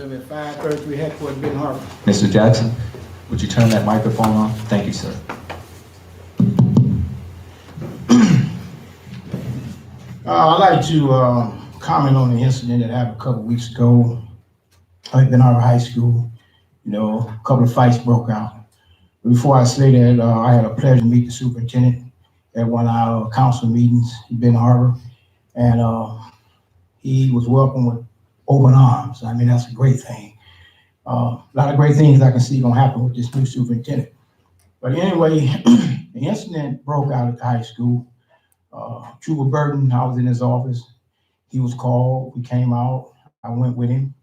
live at 533 Headquarters, Benton Harbor. Mr. Jackson, would you turn that microphone on? Thank you, sir. I'd like to comment on the incident that happened a couple weeks ago at Benton Harbor High School. You know, a couple of fights broke out. Before I say that, I had a pleasure to meet the superintendent at one of our council meetings in Benton Harbor, and he was welcomed with open arms. I mean, that's a great thing. A lot of great things I can see gonna happen with this new superintendent. But anyway, the incident broke out at the high school. Trooper Burton, I was in his office. He was called. We came out. I went with him.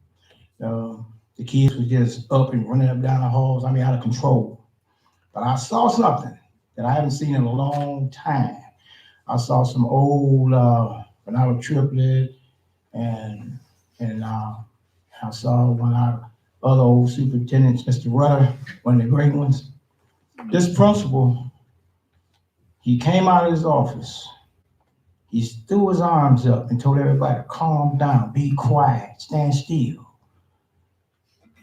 The kids were just up and running up down the halls. I mean, out of control. But I saw something that I haven't seen in a long time. I saw some old Bernardo triplet, and I saw one of our other old superintendents, Mr. Rutter, one of the great ones. This principal, he came out of his office. He threw his arms up and told everybody to calm down, be quiet, stand still.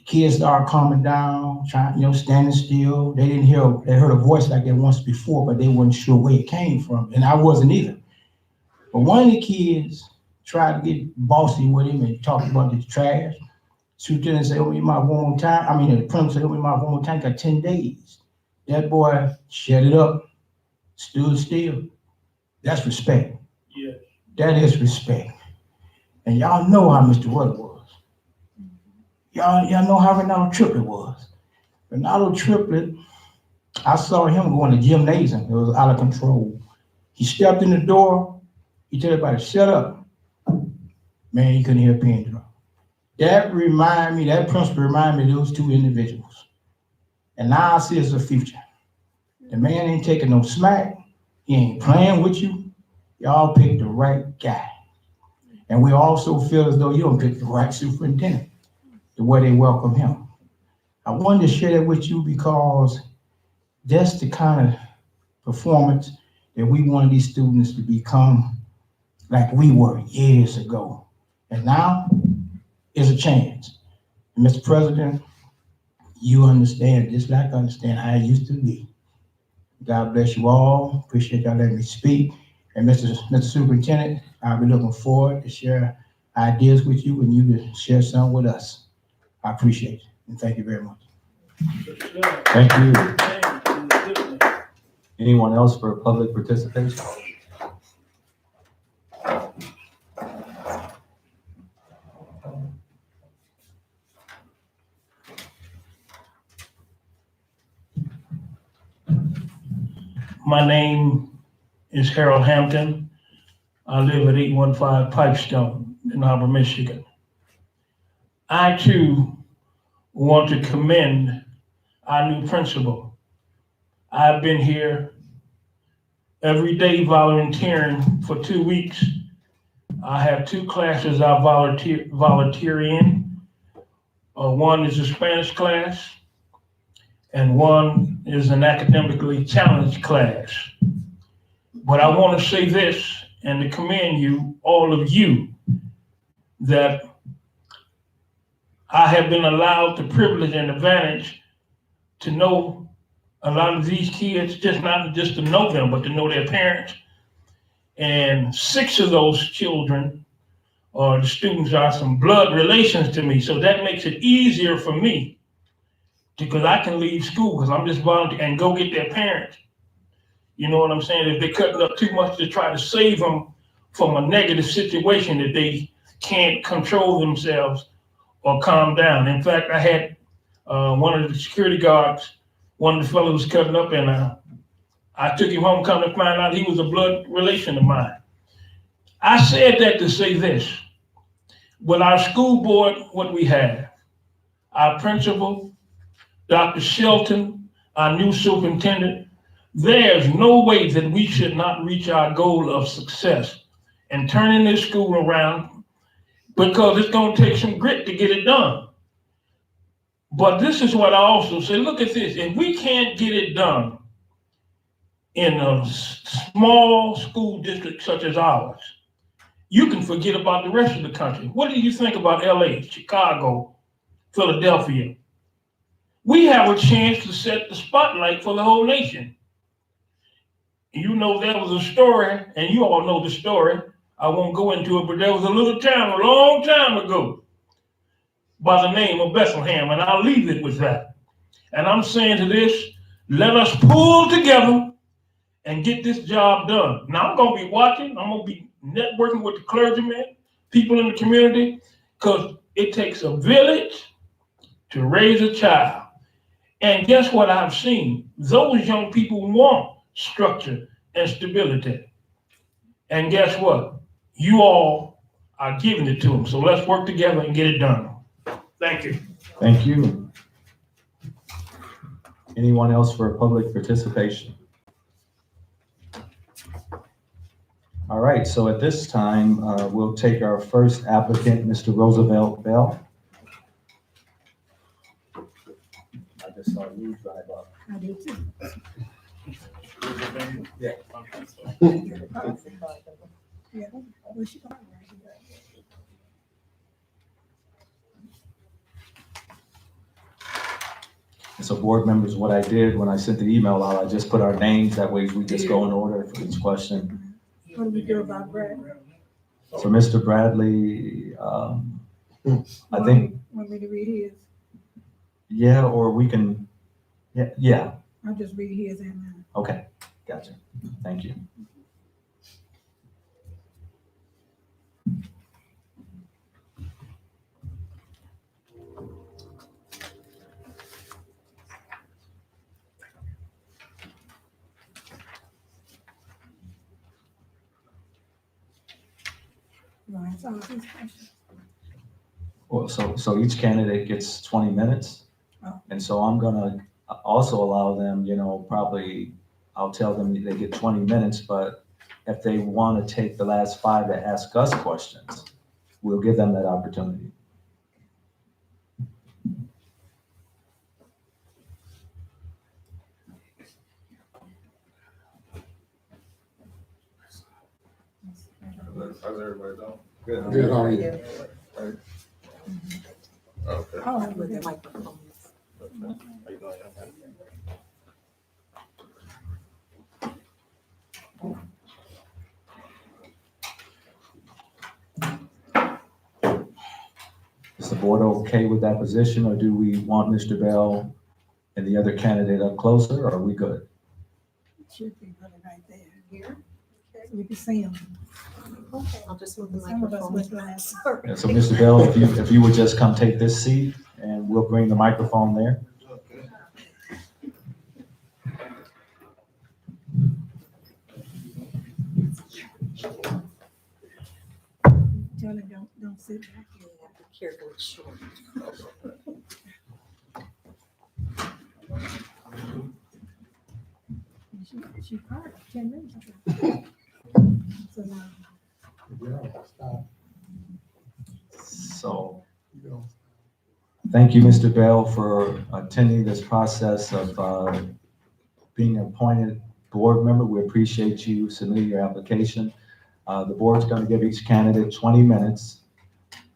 Kids started calming down, trying, standing still. They heard a voice like that once before, but they weren't sure where it came from, and I wasn't either. But one of the kids tried to get bossy with him and talked about the trash. Superintendent said, open your mouth one more time. I mean, the principal said, open your mouth one more time, got 10 days. That boy shut it up, stood still. That's respect. Yeah. That is respect. And y'all know how Mr. Rutter was. Y'all know how Ronaldo Triplet was. Ronaldo Triplet, I saw him go in the gymnasium. It was out of control. He stepped in the door. He told everybody, shut up. Man, he couldn't hear a pin drop. That principal reminded me of those two individuals. And now I see it's a future. The man ain't taking no smack. He ain't playing with you. Y'all picked the right guy. And we also feel as though you don't pick the right superintendent, the way they welcome him. I wanted to share that with you because that's the kind of performance that we want these students to become like we were years ago. And now is a chance. And Mr. President, you understand, just like I understand how it used to be. God bless you all. Appreciate y'all letting me speak. And Mr. Superintendent, I'll be looking forward to share ideas with you and you to share some with us. I appreciate it, and thank you very much. Thank you. Anyone else for public participation? My name is Harold Hampton. I live at 815 Pipestone in Harbor, Michigan. I too want to commend our new principal. I've been here every day volunteering for 2 weeks. I have 2 classes I volunteer in. One is a Spanish class, and one is an academically challenged class. But I want to say this and to commend you, all of you, that I have been allowed the privilege and advantage to know a lot of these kids, not just to know them, but to know their parents. And 6 of those children, or the students, are some blood relations to me. So that makes it easier for me because I can leave school because I'm just volunteering and go get their parents. You know what I'm saying? If they're cutting up too much to try to save them from a negative situation that they can't control themselves or calm down. In fact, I had one of the security guards, one of the fellows cutting up, and I took him home, come to find out he was a blood relation of mine. I said that to say this. With our school board, what we have, our principal, Dr. Shelton, our new superintendent, there's no way that we should not reach our goal of success and turning this school around, because it's going to take some grit to get it done. But this is what I also say, look at this. If we can't get it done in a small school district such as ours, you can forget about the rest of the country. What do you think about LA, Chicago, Philadelphia. We have a chance to set the spotlight for the whole nation. You know, there was a story, and you all know the story. I won't go into it, but there was a little town a long time ago by the name of Bethlehem, and I'll leave it with that. And I'm saying to this, let us pull together and get this job done. Now, I'm going to be watching. I'm going to be networking with the clergymen, people in the community, because it takes a village to raise a child. And guess what I've seen? Those young people want structure and stability. And guess what? You all are giving it to them. So let's work together and get it done. Thank you. Thank you. Anyone else for public participation? All right, so at this time, we'll take our first applicant, Mr. Roosevelt Bell. I just saw you drive up. I do too. Yeah. Yeah. Well, she got it right here. So board members, what I did when I sent the email out, I just put our names, that way we just go in order for each question. What do we do about Brad? So Mr. Bradley, I think, Want me to read his? yeah, or we can, yeah, I'll just read his and mine. okay, gotcha, thank you. You want to answer all of his questions? Well, so each candidate gets 20 minutes. Oh. And so I'm gonna also allow them, probably, I'll tell them they get 20 minutes, but if they want to take the last 5 to ask us questions, we'll give them that opportunity. How's everybody doing? Good. Good, how are you? Okay. Oh, With the microphones. How you doing? Is the board okay with that position, or do we want Mr. Bell and the other candidate up closer, or are we good? it should be really right there. Here. So we can see him. Okay, I'll just move the Some of us microphone. with glasses. Yeah, so Mr. Bell, if you would just come take this seat, and we'll bring the microphone there. Tell him don't sit back here. Yeah, be careful, it's short. She parked 10 minutes ago. So now, So, thank you, Mr. Bell, for attending this process of being appointed board member. We appreciate you submitting your application. The board's going to give each candidate 20 minutes.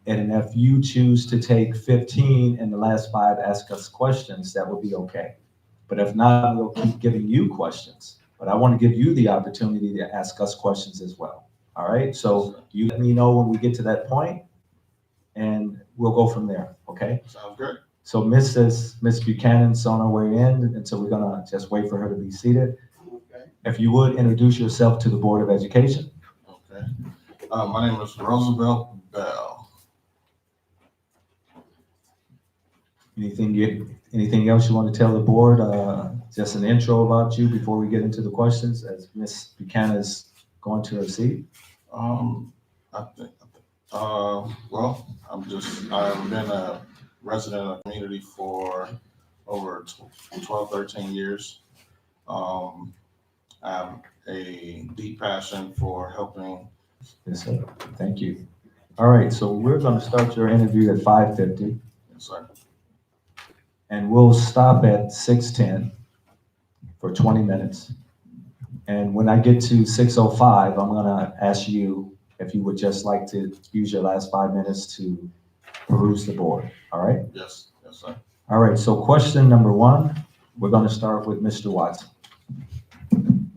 And if you choose to take 15 and the last 5 ask us questions, that would be okay. But if not, we'll keep giving you questions. But I want to give you the opportunity to ask us questions as well. All right, so you let me know when we get to that point, and we'll go from there, okay? Sounds great. So Miss Buchanan's on her way in, and so we're gonna just wait for her to be seated. Okay. If you would, introduce yourself to the Board of Education. Okay. My name is Roosevelt Bell. Anything else you want to tell the board? Just an intro about you before we get into the questions, as Miss Buchanan is going to her seat. I think, well, I've been a resident of the community for over 12, 13 years. I have a deep passion for helping. Yes, sir. Thank you. All right, so we're going to start your interview at 5:50, Yes, sir. and we'll stop at 6:10 for 20 minutes. And when I get to 6:05, I'm going to ask you if you would just like to use your last 5 minutes to peruse the board. All right? Yes. Yes, sir. All right, so question number one, we're going to start with Mr. Watson.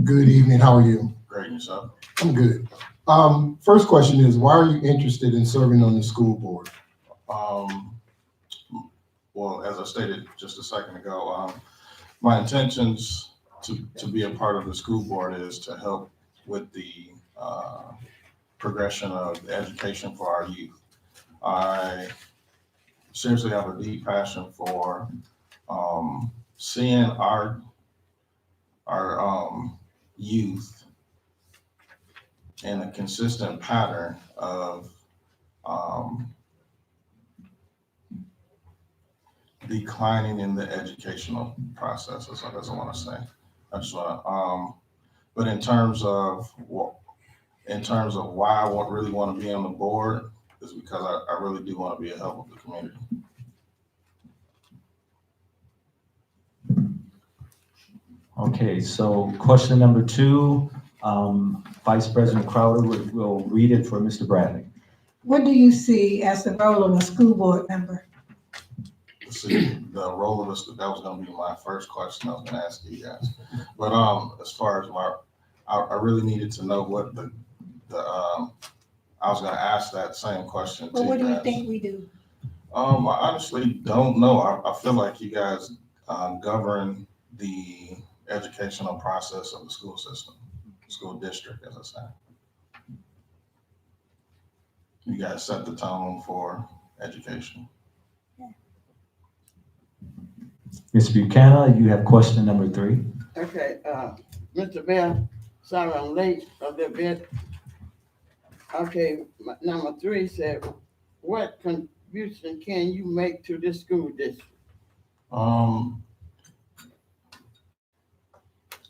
Good evening, how are you? Great, and yourself? I'm good. First question is, why are you interested in serving on the school board? Well, as I stated just a second ago, my intentions to be a part of the school board is to help with the progression of education for our youth. I seriously have a deep passion for seeing our youth in a consistent pattern of declining in the educational process, as I want to say. I just want to, but in terms of why I really want to be on the board is because I really do want to be a help of the community. Okay, so question number two, Vice President Crowder will read it for Mr. Bradley. What do you see as the role of a school board member? See, the role of us, that was going to be my first question I was going to ask you guys. But as far as I really needed to know what I was going to ask that same question to Well, what do you guys. think we do? I honestly don't know. I feel like you guys govern the educational process of the school system, school district, as I say. You guys set the tone for education. Ms. Buchanan, you have question number three. Okay, Mr. Bell, sorry I'm late a little bit. Okay, number three said, what contribution can you make to this school district?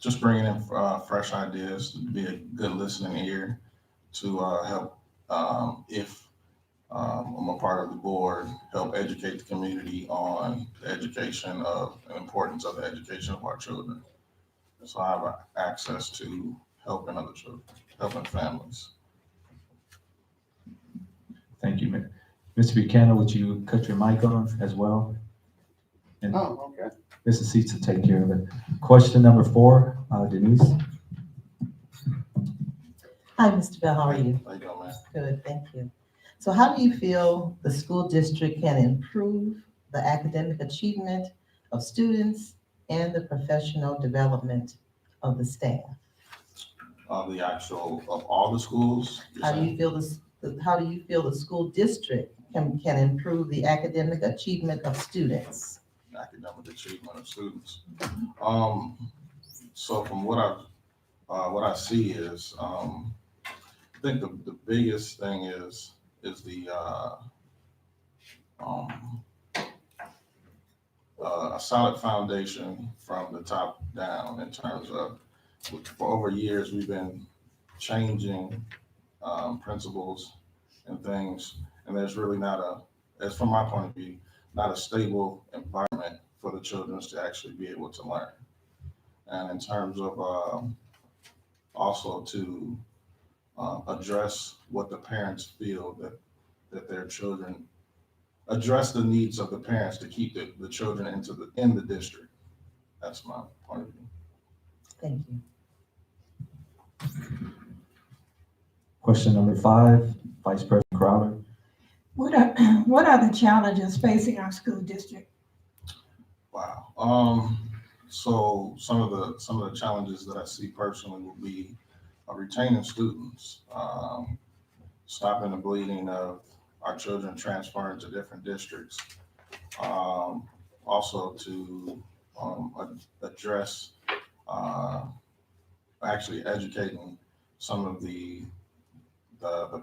Just bringing in fresh ideas, to be a good listening ear to help, if I'm a part of the board, help educate the community on the education of the importance of the education of our children. So I have access to helping other children, helping families. Thank you, Mr. Buchanan, would you cut your mic on as well? And Oh, okay. Mr. Seats will take care of it. Question number four, Denise. Hi, Mr. Bell, how are you? How you doing, man? Good, thank you. So how do you feel the school district can improve the academic achievement of students and the professional development of the staff? The actual of all the schools. you're How do saying? you feel how do you feel the school district can improve the academic achievement of students? Academic achievement of students. So from what I see is, I think the biggest thing is the a solid foundation from the top down in terms of, for over years we've been changing principles and things, and there's really not as from my point of view, not a stable environment for the children to actually be able to learn. And in terms of also to address what the parents feel that their children, address the needs of the parents to keep the children in the district. That's my point of view. Thank you. Question number five, Vice President Crowder. What are the challenges facing our school district? Wow. So some of the challenges that I see personally will be retaining students, stopping the bleeding of our children transferring to different districts. Also to address actually educating some of the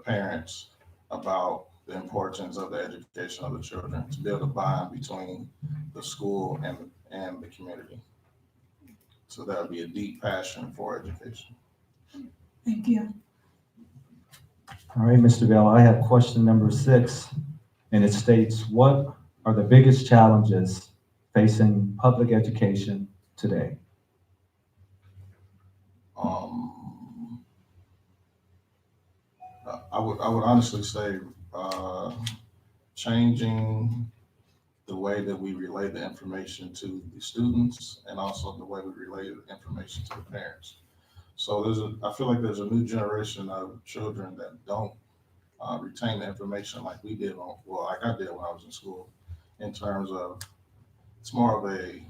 parents about the importance of the education of the children, to build a bond between the school and the community. So that would be a deep passion for education. Thank you. All right, Mr. Bell, I have question number six, and it states, what are the biggest challenges facing public education today? I would honestly say changing the way that we relay the information to the students and also the way we relay the information to the parents. So I feel like there's a new generation of children that don't retain the information like we did like I did when I was in school, in terms of it's more of a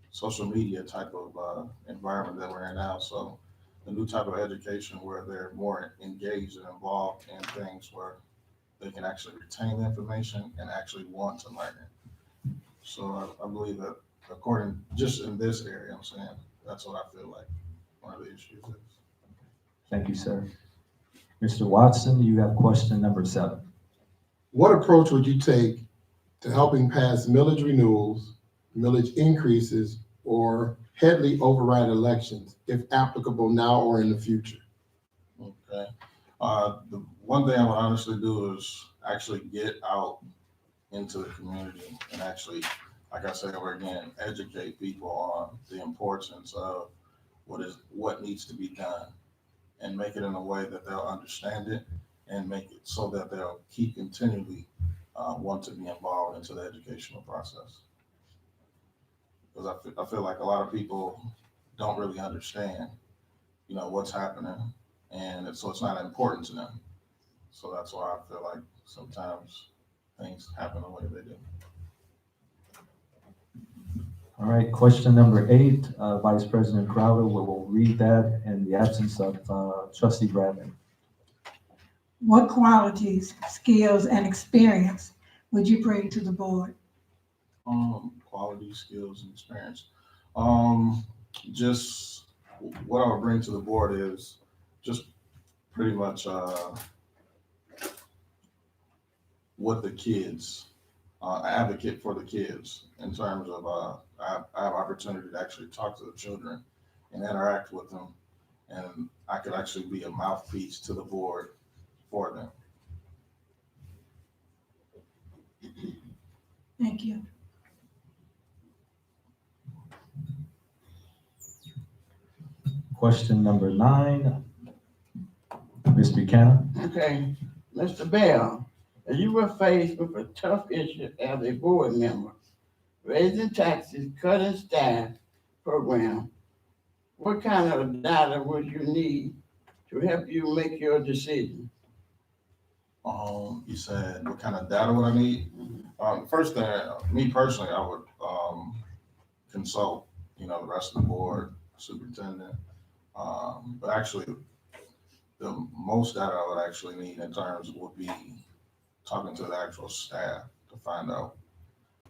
social media type of environment that we're in now. So the new type of education where they're more engaged and involved in things where they can actually retain the information and actually want to learn it. So I believe that just in this area, I'm saying, that's what I feel like one of the issues is. Thank you, sir. Mr. Watson, you have question number 7. What approach would you take to helping pass millage renewals, millage increases, or Headley override elections, if applicable now or in the future? Okay. The one thing I would honestly do is actually get out into the community and actually, like I said over again, educate people on the importance of what needs to be done, and make it in a way that they'll understand it and make it so that they'll keep continually want to be involved into the educational process. Because I feel like a lot of people don't really understand, what's happening, and so it's not important to them. So that's why I feel like sometimes things happen the way they do. All right, question number 8, Vice President Crowder will read that in the absence of Trustee Bradley. What qualities, skills, and experience would you bring to the board? Quality, skills, and experience. Just what I would bring to the board is just pretty much what the kids, advocate for the kids in terms of I have opportunity to actually talk to the children and interact with them, and I could actually be a mouthpiece to the board for them. Thank you. Question number 9, Ms. Buchanan. Okay, Mr. Bell, you were faced with a tough issue as a board member, raising taxes, cutting staff program. What kind of data would you need to help you make your decision? You said what kind of data would I need? First thing, me personally, I would consult, the rest of the board, superintendent. But actually, the most data I would actually need in terms would be talking to the actual staff to find out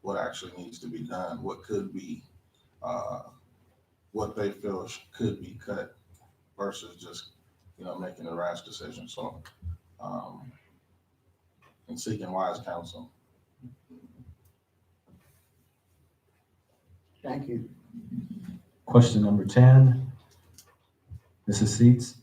what actually needs to be done, what could be, what they feel could be cut versus just, making a rash decision. So, and seeking wise counsel. Thank you. Question number 10, Mrs. Seats.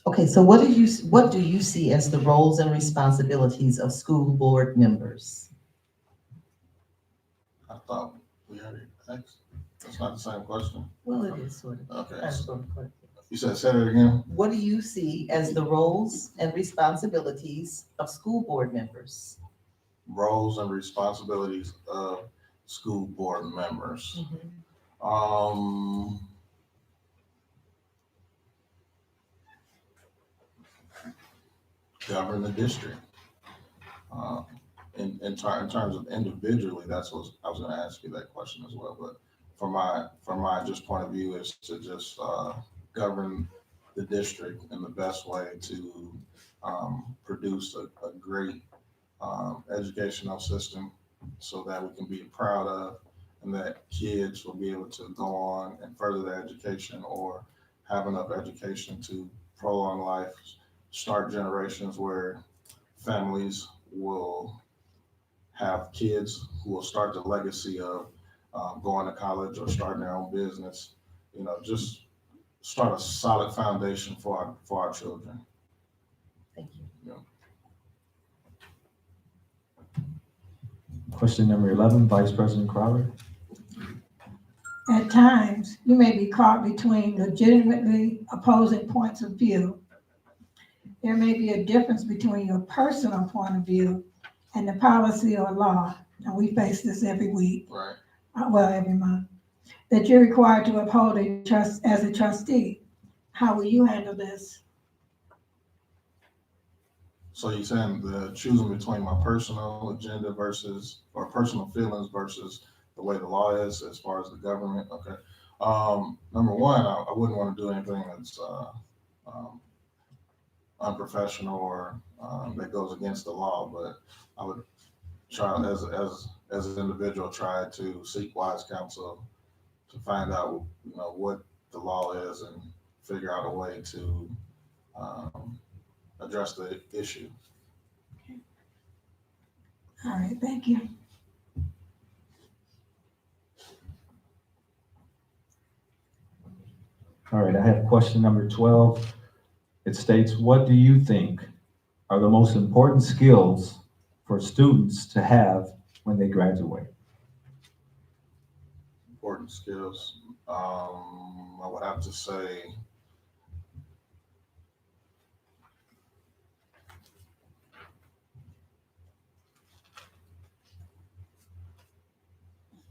Okay, so what do you see as the roles and responsibilities of school board members? I thought we already asked. That's not the same question. Well, it is sort of. Okay. You said it again? What do you see as the roles and responsibilities of school board members? Roles and responsibilities of school board members. Govern the district. In terms of individually, that's what I was going to ask you that question as well. But from my just point of view is to just govern the district in the best way to produce a great educational system so that we can be proud of, and that kids will be able to go on and further their education or have enough education to prolong life, start generations where families will have kids who will start the legacy of going to college or starting their own business, just start a solid foundation for our children. Thank you. Question number 11, Vice President Crowder. At times, you may be caught between legitimately opposing points of view. there may be a difference between your personal point of view and the policy or law, and we face this every week, Right. well, every month, that you're required to uphold as a trustee. How will you handle this? So you're saying the choosing between my personal agenda versus, or personal feelings versus the way the law is as far as the government? Okay. Number one, I wouldn't want to do anything that's unprofessional or that goes against the law, but I would try as an individual try to seek wise counsel to find out, what the law is and figure out a way to address the issue. All right, thank you. All right, I have question number 12. It states, what do you think are the most important skills for students to have when they graduate? Important skills. I would have to say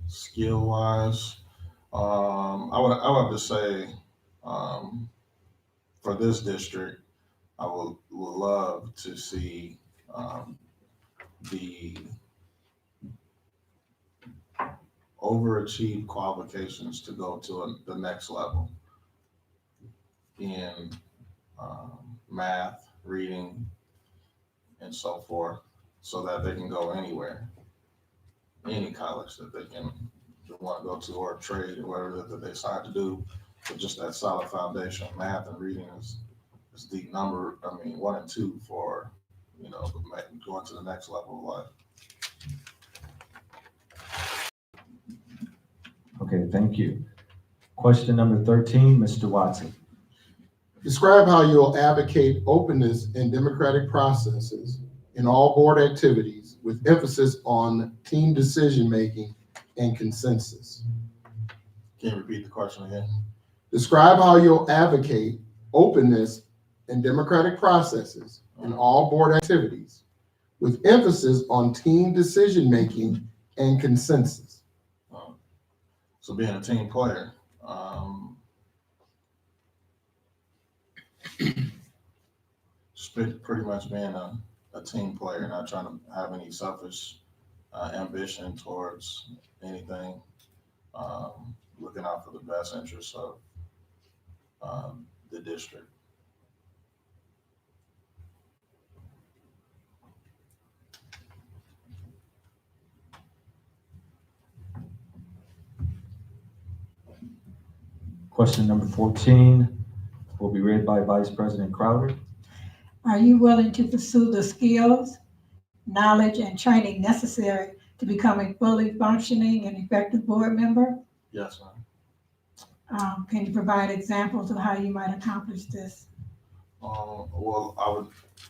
skill wise, I would have to say for this district, I would love to see the overachieved qualifications to go to the next level in math, reading, and so forth, so that they can go anywhere, any college that they can want to go to, or trade, or whatever that they decide to do. But just that solid foundation, math and reading is the number. I mean, 1 and 2 for going to the next level of life. Okay, thank you. Question number 13, Mr. Watson. Describe how you'll advocate openness and democratic processes in all board activities with emphasis on team decision-making and consensus. Can you repeat the question again? Describe how you'll advocate openness and democratic processes in all board activities with emphasis on team decision-making and consensus. So being a team player, pretty much being a team player, not trying to have any selfish ambition towards anything, looking out for the best interests of the district. Question number 14 will be read by Vice President Crowder. Are you willing to pursue the skills, knowledge, and training necessary to become a fully functioning and effective board member? Yes, ma'am. Can you provide examples of how you might accomplish this? Well,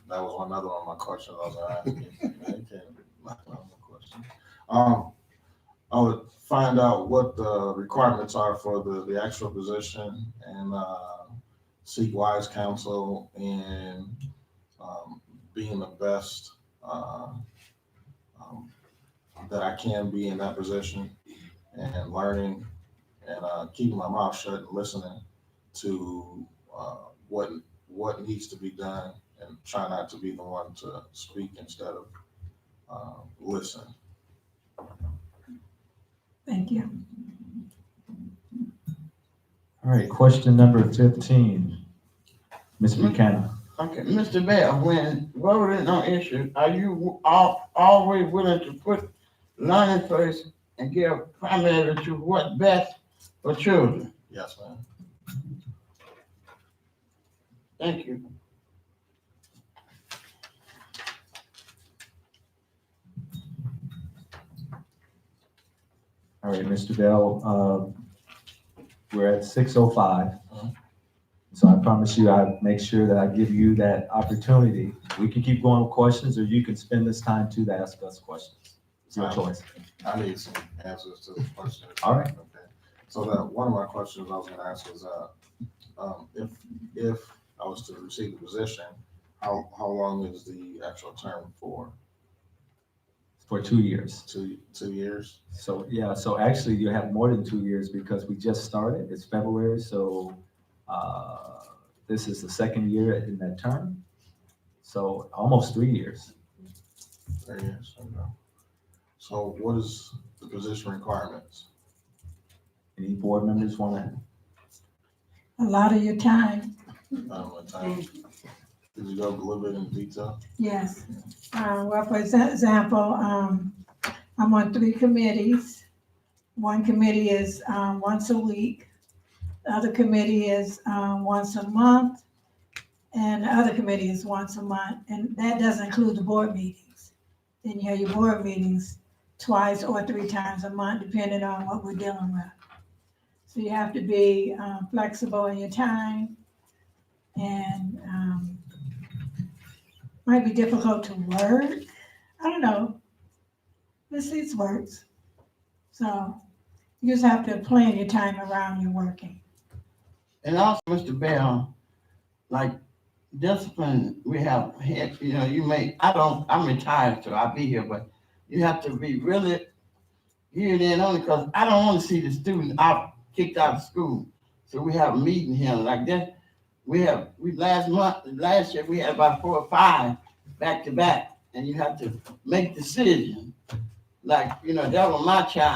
that was another one of my questions I was asking. I would find out what the requirements are for the actual position and seek wise counsel in being the best that I can be in that position, and learning and keeping my mouth shut and listening to what needs to be done, and try not to be the one to speak instead of listen. Thank you. All right, question number 15, Ms. Buchanan. Okay, Mr. Bell, when voting on issues, are you always willing to put learning first and give primary to what's best for children? Yes, ma'am. Thank you. All right, Mr. Bell, we're at 6:05. So I promise you, I make sure that I give you that opportunity. We can keep going with questions, or you can spend this time to ask us questions. It's your choice. I need some answers to the question. All right. Okay. So that one of my questions I was going to ask was, if I was to receive the position, how long is the actual term for? For 2 years. 2 years? So, yeah, so actually you have more than 2 years because we just started. It's February, so this is the second year in that term. So almost 3 years. 3 years, okay. So what is the position requirements? Any board members want to? A lot of your time, What time? Could you go a little bit in detail? yes. Well, for example, I'm on 3 committees. One committee is, once a week. The other committee is, once a month. And the other committee is once a month, and that doesn't include the board meetings. Then you have your board meetings twice or 3 times a month, depending on what we're dealing with. So you have to be flexible in your time, and might be difficult to work. I don't know. This works. So you just have to plan your time around your working. And also, Mr. Bell, like discipline, we have had, I'm retired, so I'll be here, but you have to be really geared in only because I don't want to see the student kicked out of school. So we have a meeting here like that. Last year, we had about 4 or 5 back to back, and you have to make decisions. Like, that was my child.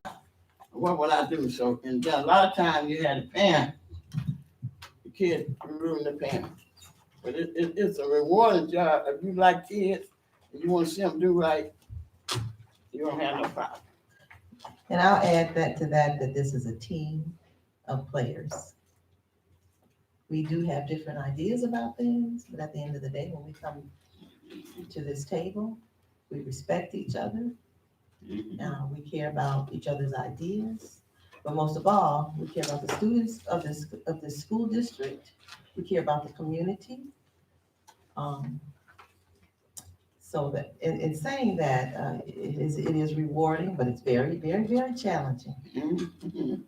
What would I do? So, and then a lot of times you had a parent, the kid ruined the parent. But it's a rewarding job. If you like kids and you want to see them do right, you don't have no problem. And I'll add that this is a team of players. We do have different ideas about things, but at the end of the day, when we come to this table, we respect each other. We care about each other's ideas, but most of all, we care about the students of this school district. We care about the community. So that in saying that, it is rewarding, but it's very, very, very challenging. Mhm.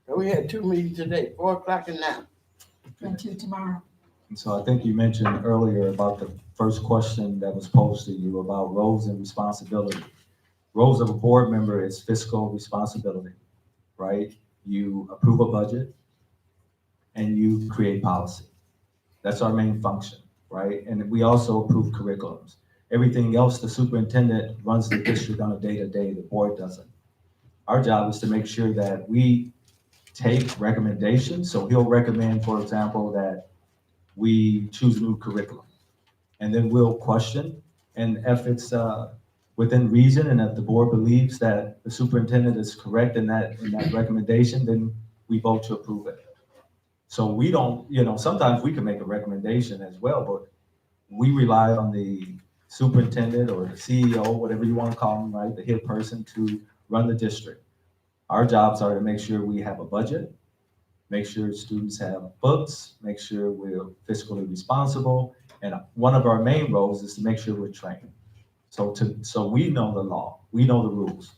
So we had 2 meetings today, 4 o'clock and 9. And to tomorrow. And so I think you mentioned earlier about the first question that was posed to you about roles and responsibility. Roles of a board member is fiscal responsibility, right? You approve a budget and you create policy. That's our main function, right? And we also approve curriculums. Everything else, the superintendent runs the district on a day-to-day, the board doesn't. Our job is to make sure that we take recommendations. So he'll recommend, for example, that we choose a new curriculum. And then we'll question. And if it's within reason and if the board believes that the superintendent is correct in that recommendation, then we vote to approve it. So we don't, sometimes we can make a recommendation as well, but we rely on the superintendent or the CEO, whatever you want to call them, right, the head person to run the district. Our jobs are to make sure we have a budget, make sure students have books, make sure we're fiscally responsible, and one of our main roles is to make sure we're trained. So we know the law, we know the rules,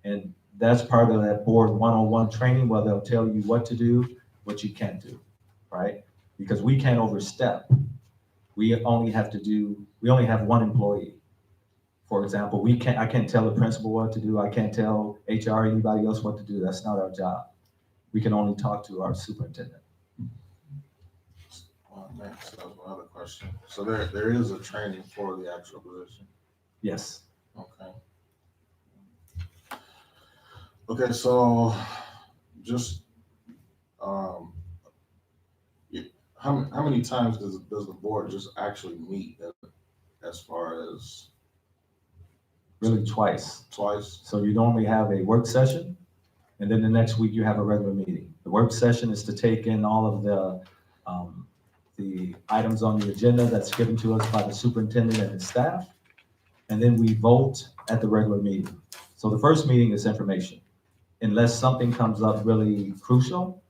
and that's part of that board 101 training where they'll tell you what to do, what you can't do, right? Because we can't overstep. We only have 1 employee. For example, I can't tell the principal what to do. I can't tell HR or anybody else what to do. That's not our job. We can only talk to our superintendent. Next, that was my other question. So there is a training for the actual position? Yes. Okay. Okay, so just, how many times does the board just actually meet as far as? Really twice. Twice? So you normally have a work session, and then the next week you have a regular meeting. The work session is to take in all of the items on the agenda that's given to us by the superintendent and his staff, and then we vote at the regular meeting. So the first meeting is information, unless something comes up really crucial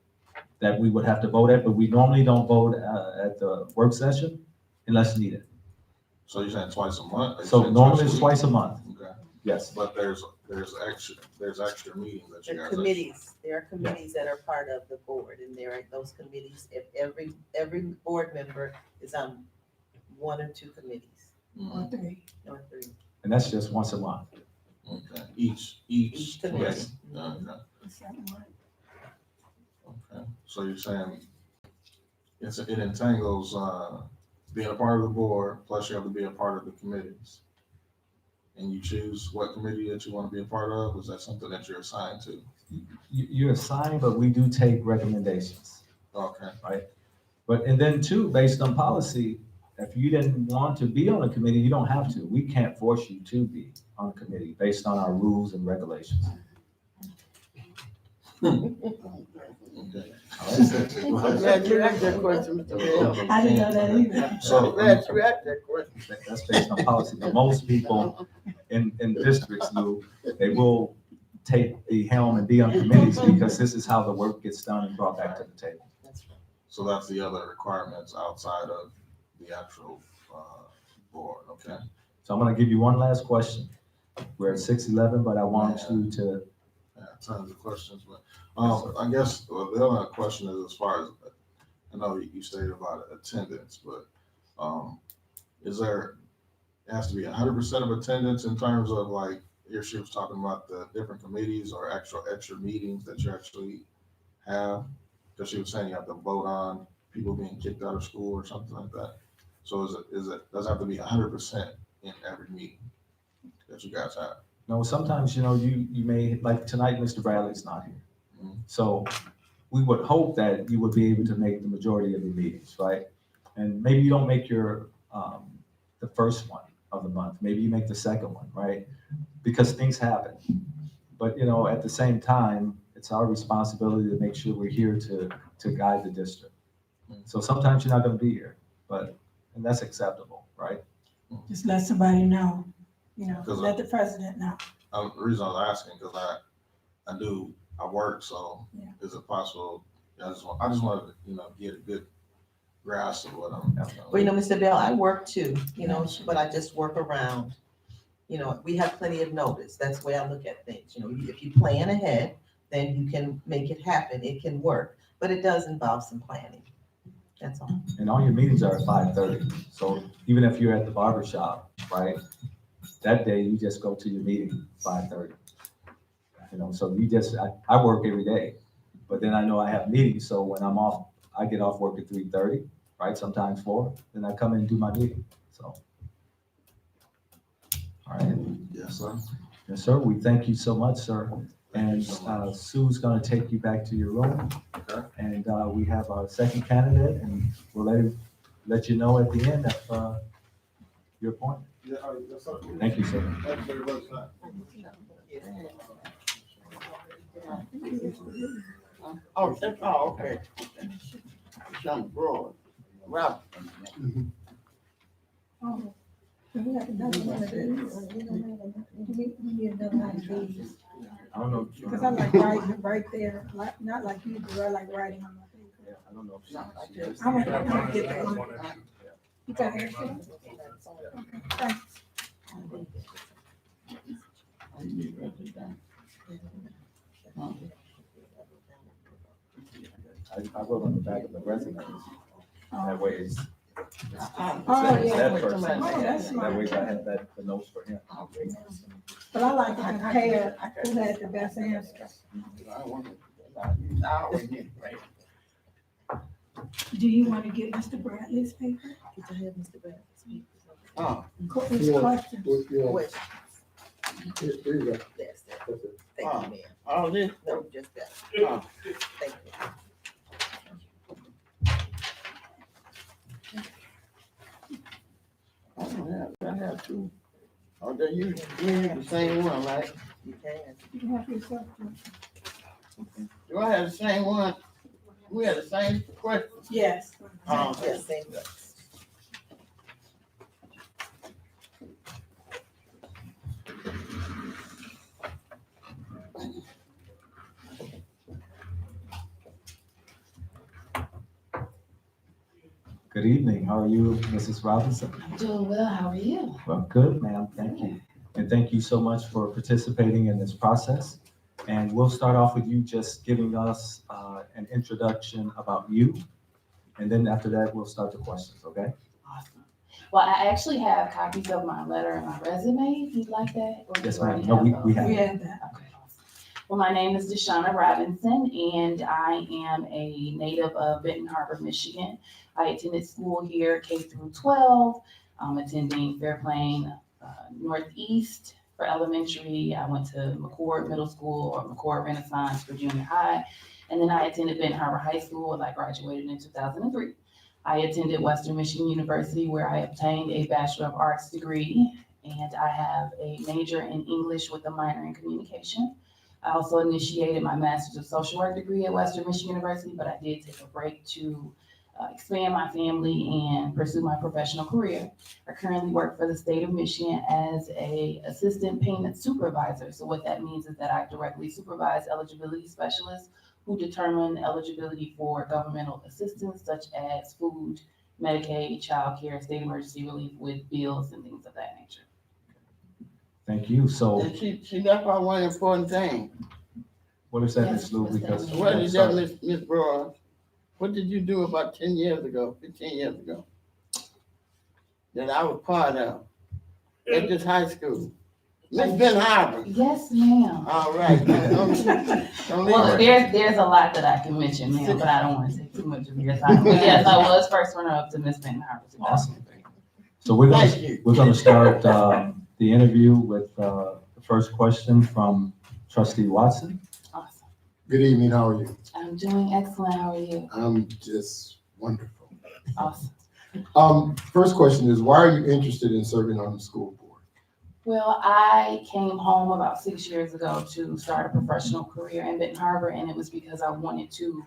that we would have to vote at, but we normally don't vote at the work session unless needed. So you're saying twice a month? So normally it's twice a month. Okay, Yes. but there's extra meetings that you There are guys. committees, that are part of the board, and there are those committees, if every board member is on 1 or 2 committees, Or 3. or 3. And that's just once a month. Okay, each Each committee. committee. Okay, Is that one? okay. So you're saying it entangles, being a part of the board, plus you have to be a part of the committees. And you choose what committee that you want to be a part of? Is that something that you're assigned to? You're assigned, but we do take recommendations. Okay, But, and then too, based on policy, if you didn't want to be on a committee, you don't have to. We can't force you to be on a committee based on our rules and regulations. okay. I'm glad you asked that question, Mr. Bell. I didn't know that either. I'm So, glad you asked that question. That's based on policy, but most people in districts, Lou, they will take the helm and be on committees because this is how the work gets done and brought back to the table. That's right. so that's the other requirements outside of the actual, board, okay? So I'm gonna give you one last question. We're at 6:11, but I want you to, Yeah, tons of questions, but, I guess, the other question is as far as, I know you stated about attendance, but, is there, it has to be 100% of attendance in terms of like, here she was talking about the different committees or actual extra meetings that you actually have? Because she was saying you have to vote on people being kicked out of school or something like that. So does it have to be 100% in every meeting that you guys have? no, sometimes, you may, like tonight, Mr. Bradley's not here. Mhm. So we would hope that you would be able to make the majority of your meetings, right? And maybe you don't make your, the first one of the month, maybe you make the second one, right? Because things happen. But, at the same time, it's our responsibility to make sure we're here to guide the district. So sometimes you're not gonna be here, and that's acceptable, right? Just let somebody know, Because let the president know. The reason I was asking, because I work, so Yeah. is it possible? I just wanted to, get a good grasp of what I'm. Well, Mr. Bell, I work too, but I just work around. We have plenty of notice. That's the way I look at things. If you plan ahead, then you can make it happen. It can work, but it does involve some planning. That's all. And all your meetings are at 5:30. So even if you're at the barber shop, right? That day, you just go to your meeting 5:30. So I work every day, but then I know I have meetings. So when I'm off, I get off work at 3:30, right? Sometimes 4, then I come in and do my meeting. So. All right. Yes, sir. Yes, sir. We thank you so much, sir. And Sue's gonna take you back to your room. Okay. And we have our second candidate, and we'll let you know at the end of your appointment. Yeah, yes, sir. Thank you, sir. Thank you very much, sir. Oh, that's all, okay. Some broad. Ralph. Oh, we have another one of these. We need another one of these. I don't know. Because I like writing right there, not like you do, I like writing on my paper. Yeah, I don't know. I'm gonna get that one. You got it? Okay, thanks. I wrote on the back of the resume. That way it's. Oh, it's yeah. that person. Oh, that's That smart. way I have the notes for him. But I like to compare who had the best answers. Do you want to get Mr. Bradley's paper? Get to have Mr. Bell. Oh, His questions? Questions. Here you go. That's it. That's it. Thank you, ma'am. all this, No, just that. oh, Thank you. I have two. Oh, then you use the same one, right? You can. You can have yourself. Do I have the same one? We had the same question. Yes. Oh, Yes, same way. Good evening. How are you, Mrs. Robinson? Doing well, how are you? Well, good, ma'am. Thank you. And thank you so much for participating in this process. And we'll start off with you just giving us an introduction about you. And then after that, we'll start the questions, okay? Awesome. Well, I actually have copies of my letter and my resume, if you'd like that. Or Yes, you already ma'am. No, have we those? have. We have that. Okay. Well, my name is Deshauna Robinson, and I am a native of Benton Harbor, Michigan. I attended school here K through 12, attending Fairplain Northeast for elementary. I went to McCord Middle School or McCord Renaissance for junior high. And then I attended Benton Harbor High School and I graduated in 2003. I attended Western Michigan University where I obtained a Bachelor of Arts degree, and I have a major in English with a minor in communication. I also initiated my Master's of Social Work degree at Western Michigan University, but I did take a break to expand my family and pursue my professional career. I currently work for the state of Michigan as a assistant payment supervisor. So what that means is that I directly supervise eligibility specialists who determine eligibility for governmental assistance such as food, Medicaid, child care, state emergency relief with bills and things of that nature. Thank you. So And she left out one important thing. what is that, Yes, Ms. Lou? what's that Because mean? What is that, Miss Broad? What did you do about 10 years ago, 15 years ago? That I was part of, at this high school? Miss Ben Harbor. Yes, ma'am. All right. Don't leave Well, her. there's a lot that I can mention, ma'am, but I don't want to take too much of your time. But yes, I was first runner-up to Miss Benton Harbor. Awesome. So we're Thank you. gonna start the interview with the first question from Trustee Watson. Awesome. Good evening, how are you? I'm doing excellent. How are you? I'm just wonderful. Awesome. First question is, why are you interested in serving on the school board? Well, I came home about 6 years ago to start a professional career in Benton Harbor, and it was because I wanted to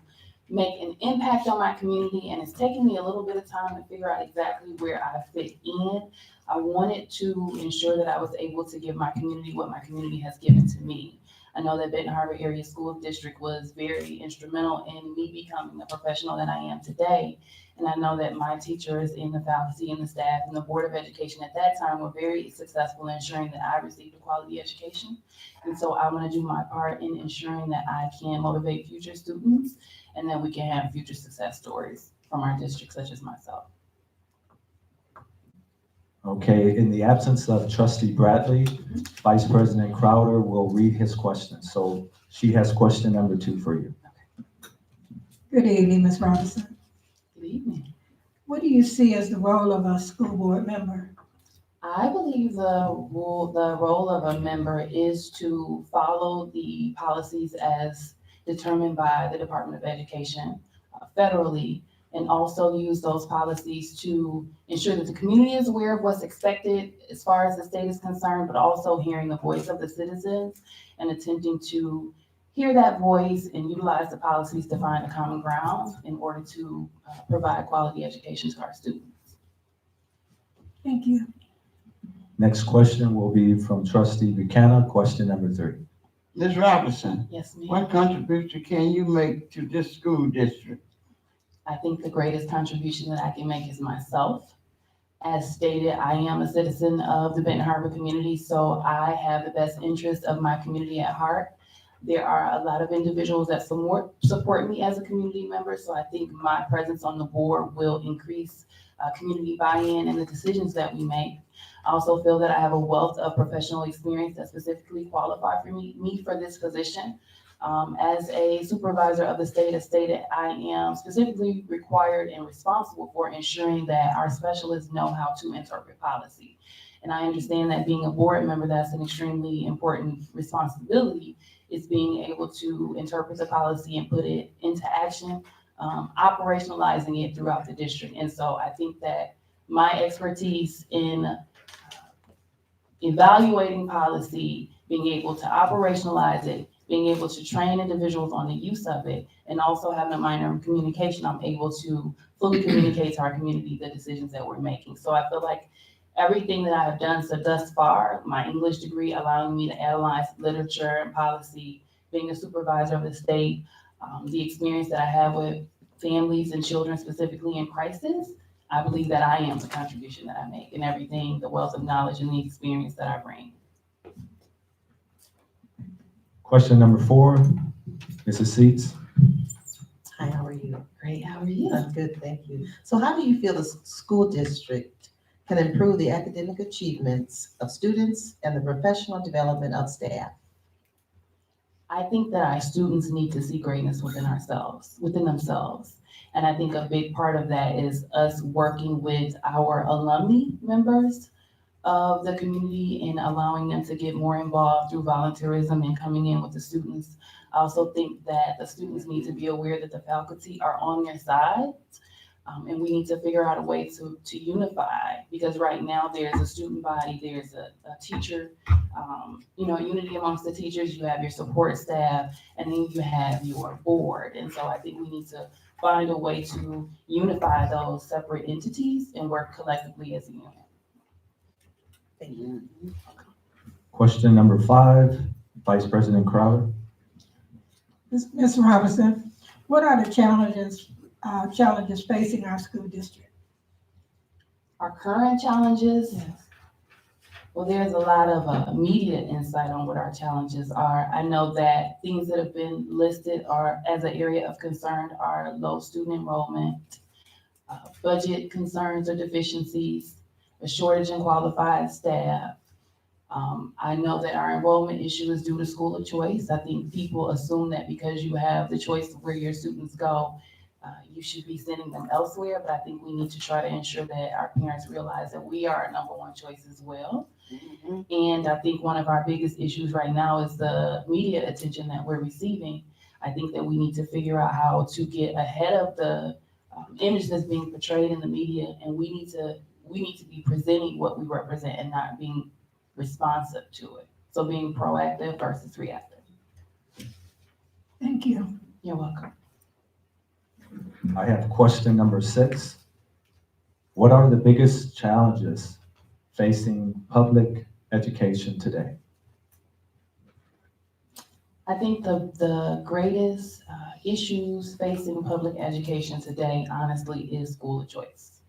make an impact on my community, and it's taken me a little bit of time to figure out exactly where I fit in. I wanted to ensure that I was able to give my community what my community has given to me. I know that Benton Harbor Area School District was very instrumental in me becoming the professional that I am today. And I know that my teachers and the faculty and the staff and the Board of Education at that time were very successful in ensuring that I received a quality education. And so I want to do my part in ensuring that I can motivate future students and that we can have future success stories from our district, such as myself. Okay, in the absence of Trustee Bradley, Vice President Crowder will read his question. So she has question number 2 for you. Good evening, Ms. Robinson. Good evening. What do you see as the role of a school board member? I believe the role of a member is to follow the policies as determined by the Department of Education federally, and also use those policies to ensure that the community is aware of what's expected as far as the state is concerned, but also hearing the voice of the citizens and attempting to hear that voice and utilize the policies to find a common ground in order to provide quality education to our students. Thank you. Next question will be from Trustee Buchanan, question number 3. Ms. Robinson, Yes, ma'am. what contribution can you make to this school district? I think the greatest contribution that I can make is myself. As stated, I am a citizen of the Benton Harbor community, so I have the best interest of my community at heart. There are a lot of individuals that support me as a community member, so I think my presence on the board will increase community buy-in and the decisions that we make. I also feel that I have a wealth of professional experience that specifically qualify for me for this position. As a supervisor of the state, as stated, I am specifically required and responsible for ensuring that our specialists know how to interpret policy. And I understand that being a board member, that's an extremely important responsibility, is being able to interpret the policy and put it into action, operationalizing it throughout the district. And so I think that my expertise in evaluating policy, being able to operationalize it, being able to train individuals on the use of it, and also having a minor in communication, I'm able to fully communicate to our community the decisions that we're making. So I feel like everything that I have done so thus far, my English degree allowing me to analyze literature and policy, being a supervisor of the state, the experience that I have with families and children specifically in crisis, I believe that I am the contribution that I make, and everything, the wealth of knowledge and the experience that I bring. Question number 4, Mrs. Seats. Hi, how are you? Great, how are you? I'm good, thank you. So how do you feel the school district can improve the academic achievements of students and the professional development of staff? I think that our students need to see greatness within themselves. And I think a big part of that is us working with our alumni members of the community and allowing them to get more involved through volunteerism and coming in with the students. I also think that the students need to be aware that the faculty are on their side. And we need to figure out a way to unify, because right now there's a student body, there's a teacher, unity amongst the teachers, you have your support staff, and then you have your board. And so I think we need to find a way to unify those separate entities and work collectively as a unit. Thank you. Question number 5, Vice President Crowder. Ms. Robinson, what are the challenges facing our school district? Our current challenges, well, there's a lot of immediate insight on what our challenges are. I know that things that have been listed are as an area of concern are low student enrollment, budget concerns or deficiencies, a shortage in qualified staff. I know that our enrollment issue is due to school of choice. I think people assume that because you have the choice of where your students go, you should be sending them elsewhere, but I think we need to try to ensure that our parents realize that we are our number one choice as well. Mhm. And I think one of our biggest issues right now is the media attention that we're receiving. I think that we need to figure out how to get ahead of the image that's being portrayed in the media, and we need to be presenting what we represent and not being responsive to it. So being proactive versus reactive. Thank you. You're welcome. I have question number 6. What are the biggest challenges facing public education today? I think the greatest issues facing public education today, honestly, is school of choice.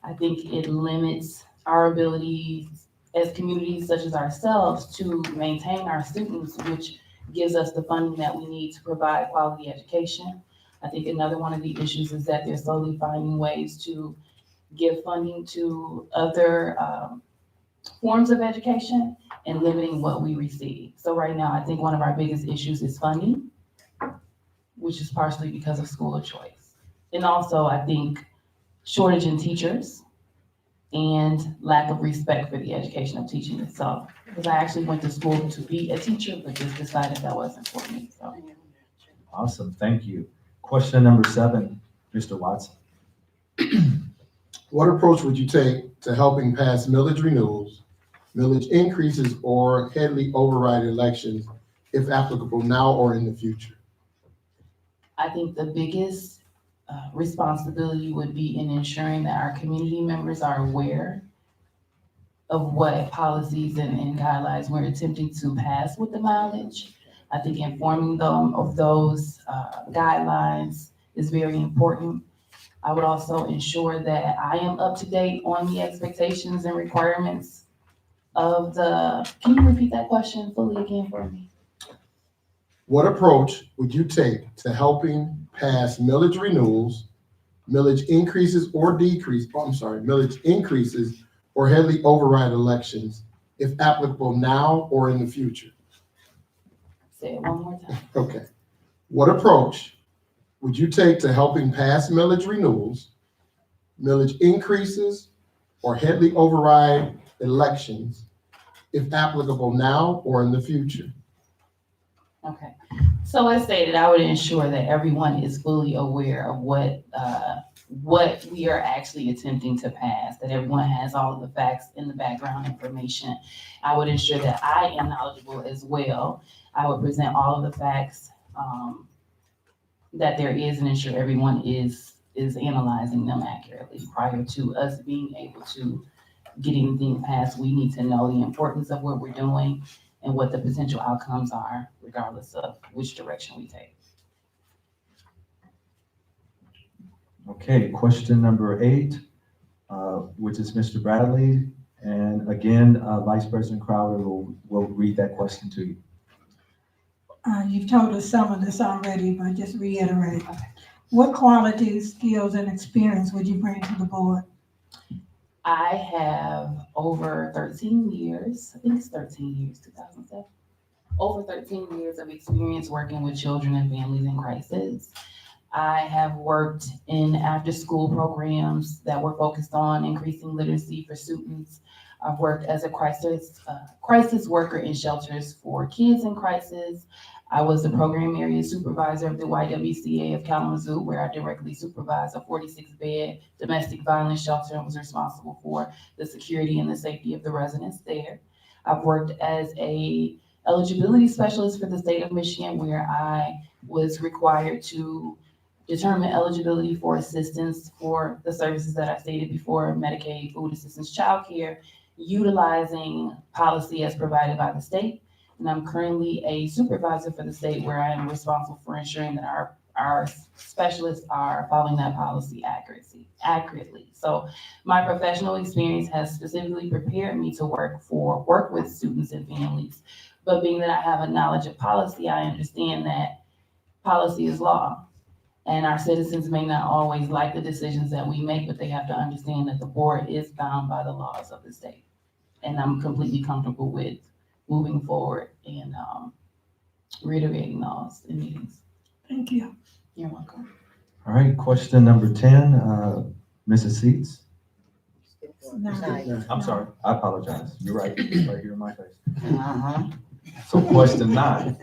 I think it limits our ability as communities such as ourselves to maintain our students, which gives us the funding that we need to provide quality education. I think another one of the issues is that they're slowly finding ways to give funding to other forms of education and limiting what we receive. So right now, I think one of our biggest issues is funding, which is partially because of school of choice. And also, I think shortage in teachers and lack of respect for the education of teaching itself. Because I actually went to school to be a teacher, but just decided that wasn't for me, so. Awesome, thank you. Question number 7, Mr. Watson. What approach would you take to helping pass millage renewals, millage increases, or heavily override elections, if applicable now or in the future? I think the biggest responsibility would be in ensuring that our community members are aware of what policies and guidelines we're attempting to pass with the mileage. I think informing them of those guidelines is very important. I would also ensure that I am up to date on the expectations and requirements of can you repeat that question fully again for me? What approach would you take to helping pass millage renewals, millage increases or millage increases or heavily override elections, if applicable now or in the future? Say it one more time. Okay. What approach would you take to helping pass millage renewals, millage increases, or heavily override elections, if applicable now or in the future? Okay, so as stated, I would ensure that everyone is fully aware of what we are actually attempting to pass, that everyone has all of the facts and the background information. I would ensure that I am knowledgeable as well. I would present all of the facts that there is and ensure everyone is analyzing them accurately prior to us being able to get anything passed. We need to know the importance of what we're doing and what the potential outcomes are, regardless of which direction we take. Okay, question number 8, which is Mr. Bradley. And again, Vice President Crowder will read that question to you. You've told us some of this already, but just reiterate. What qualities, skills, and experience would you bring to the board? I have over 13 years, I think it's 13 years, 2007, over 13 years of experience working with children and families in crisis. I have worked in after-school programs that were focused on increasing literacy for students. I've worked as a crisis worker in shelters for kids in crisis. I was the program area supervisor of the YWCA of Kalamazoo, where I directly supervised a 46-bed domestic violence shelter and was responsible for the security and the safety of the residents there. I've worked as a eligibility specialist for the state of Michigan, where I was required to determine eligibility for assistance for the services that I stated before, Medicaid, food assistance, childcare, utilizing policy as provided by the state. And I'm currently a supervisor for the state where I am responsible for ensuring that our specialists are following that policy accurately. So my professional experience has specifically prepared me to work with students and families. But being that I have a knowledge of policy, I understand that policy is law. And our citizens may not always like the decisions that we make, but they have to understand that the board is bound by the laws of the state. And I'm completely comfortable with moving forward and reiterating those in meetings. Thank you. You're welcome. All right, question number 10, Mrs. Seats. Nine. I'm sorry, I apologize. You're right, right here in my face. Uh-huh. So question 9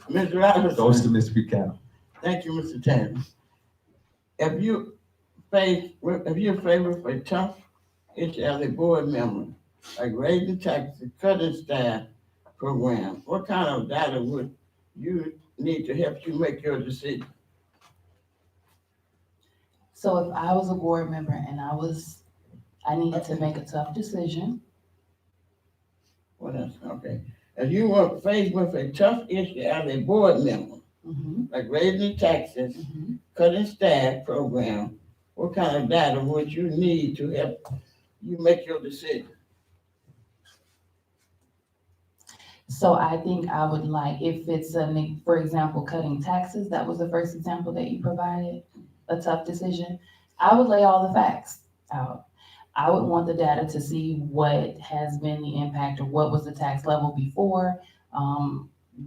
Ms. goes Robinson, to Ms. Buchanan. thank you, Mr. Taylor. If you're favored for a tough issue as a board member, like raising taxes, cutting staff program, what kind of data would you need to help you make your decision? So if I was a board member and I needed to make a tough decision, What else? Okay. If you were faced with a tough issue as a board member, mhm, like raising taxes, mhm. cutting staff program, what kind of data would you need to help you make your decision? So I think I would like, if it's for example, cutting taxes, that was the first example that you provided, a tough decision. I would lay all the facts out. I would want the data to see what has been the impact or what was the tax level before.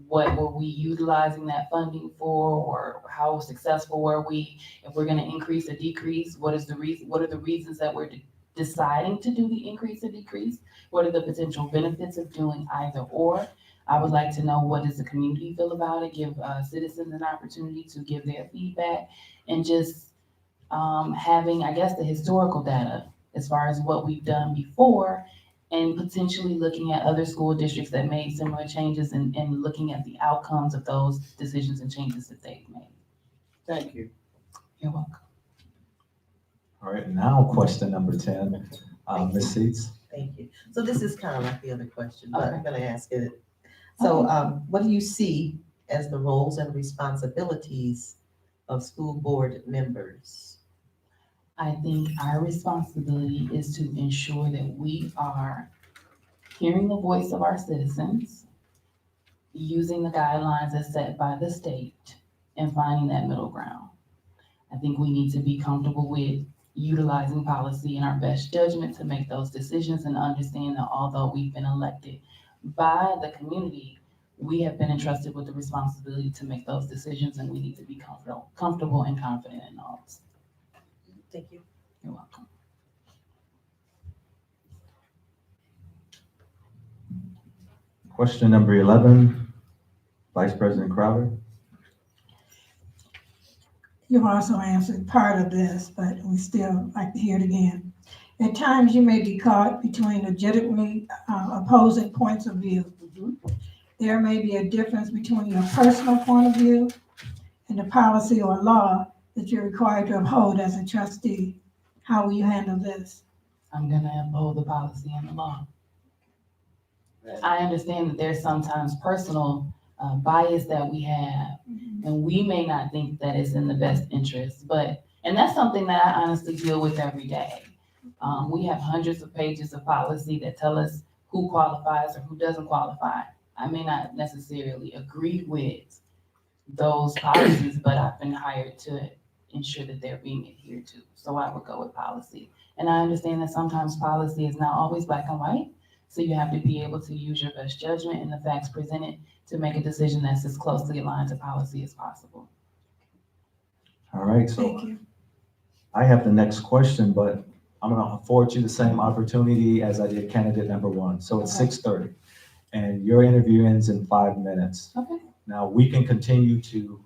What were we utilizing that funding for, or how successful were we? If we're gonna increase or decrease, what are the reasons that we're deciding to do the increase or decrease? What are the potential benefits of doing either or? I would like to know, what does the community feel about it? Give citizens an opportunity to give their feedback, and just having, I guess, the historical data as far as what we've done before, and potentially looking at other school districts that made similar changes and looking at the outcomes of those decisions and changes that they've made. Thank you. You're welcome. All right, now question number 10, Ms. Seats. Thank you. So this is kind of like the other question, but I'm Okay. gonna ask it. So, what do you see as the roles and responsibilities of school board members? I think our responsibility is to ensure that we are hearing the voice of our citizens, using the guidelines as set by the state, and finding that middle ground. I think we need to be comfortable with utilizing policy in our best judgment to make those decisions, and understand that although we've been elected by the community, we have been entrusted with the responsibility to make those decisions, and we need to be comfortable and confident in those. Thank you. You're welcome. Question number 11, Vice President Crowder. You've also answered part of this, but we still like to hear it again. At times, you may be caught between legitimately opposing points of view. There may be a difference between your personal point of view and the policy or law that you're required to uphold as a trustee. How will you handle this? I'm gonna uphold the policy and the law. I understand that there's sometimes personal bias that we have, and we may not think that it's in the best interest, and that's something that I honestly deal with every day. We have hundreds of pages of policy that tell us who qualifies or who doesn't qualify. I may not necessarily agree with those policies, but I've been hired to ensure that they're being adhered to. So I would go with policy. And I understand that sometimes policy is not always black and white. So you have to be able to use your best judgment and the facts presented to make a decision that's as closely aligned to policy as possible. All right, so Thank you. I have the next question, but I'm gonna afford you the same opportunity as I did candidate number one. So it's Okay. 6:30, and your interview ends in 5 minutes. Okay. Now, we can continue to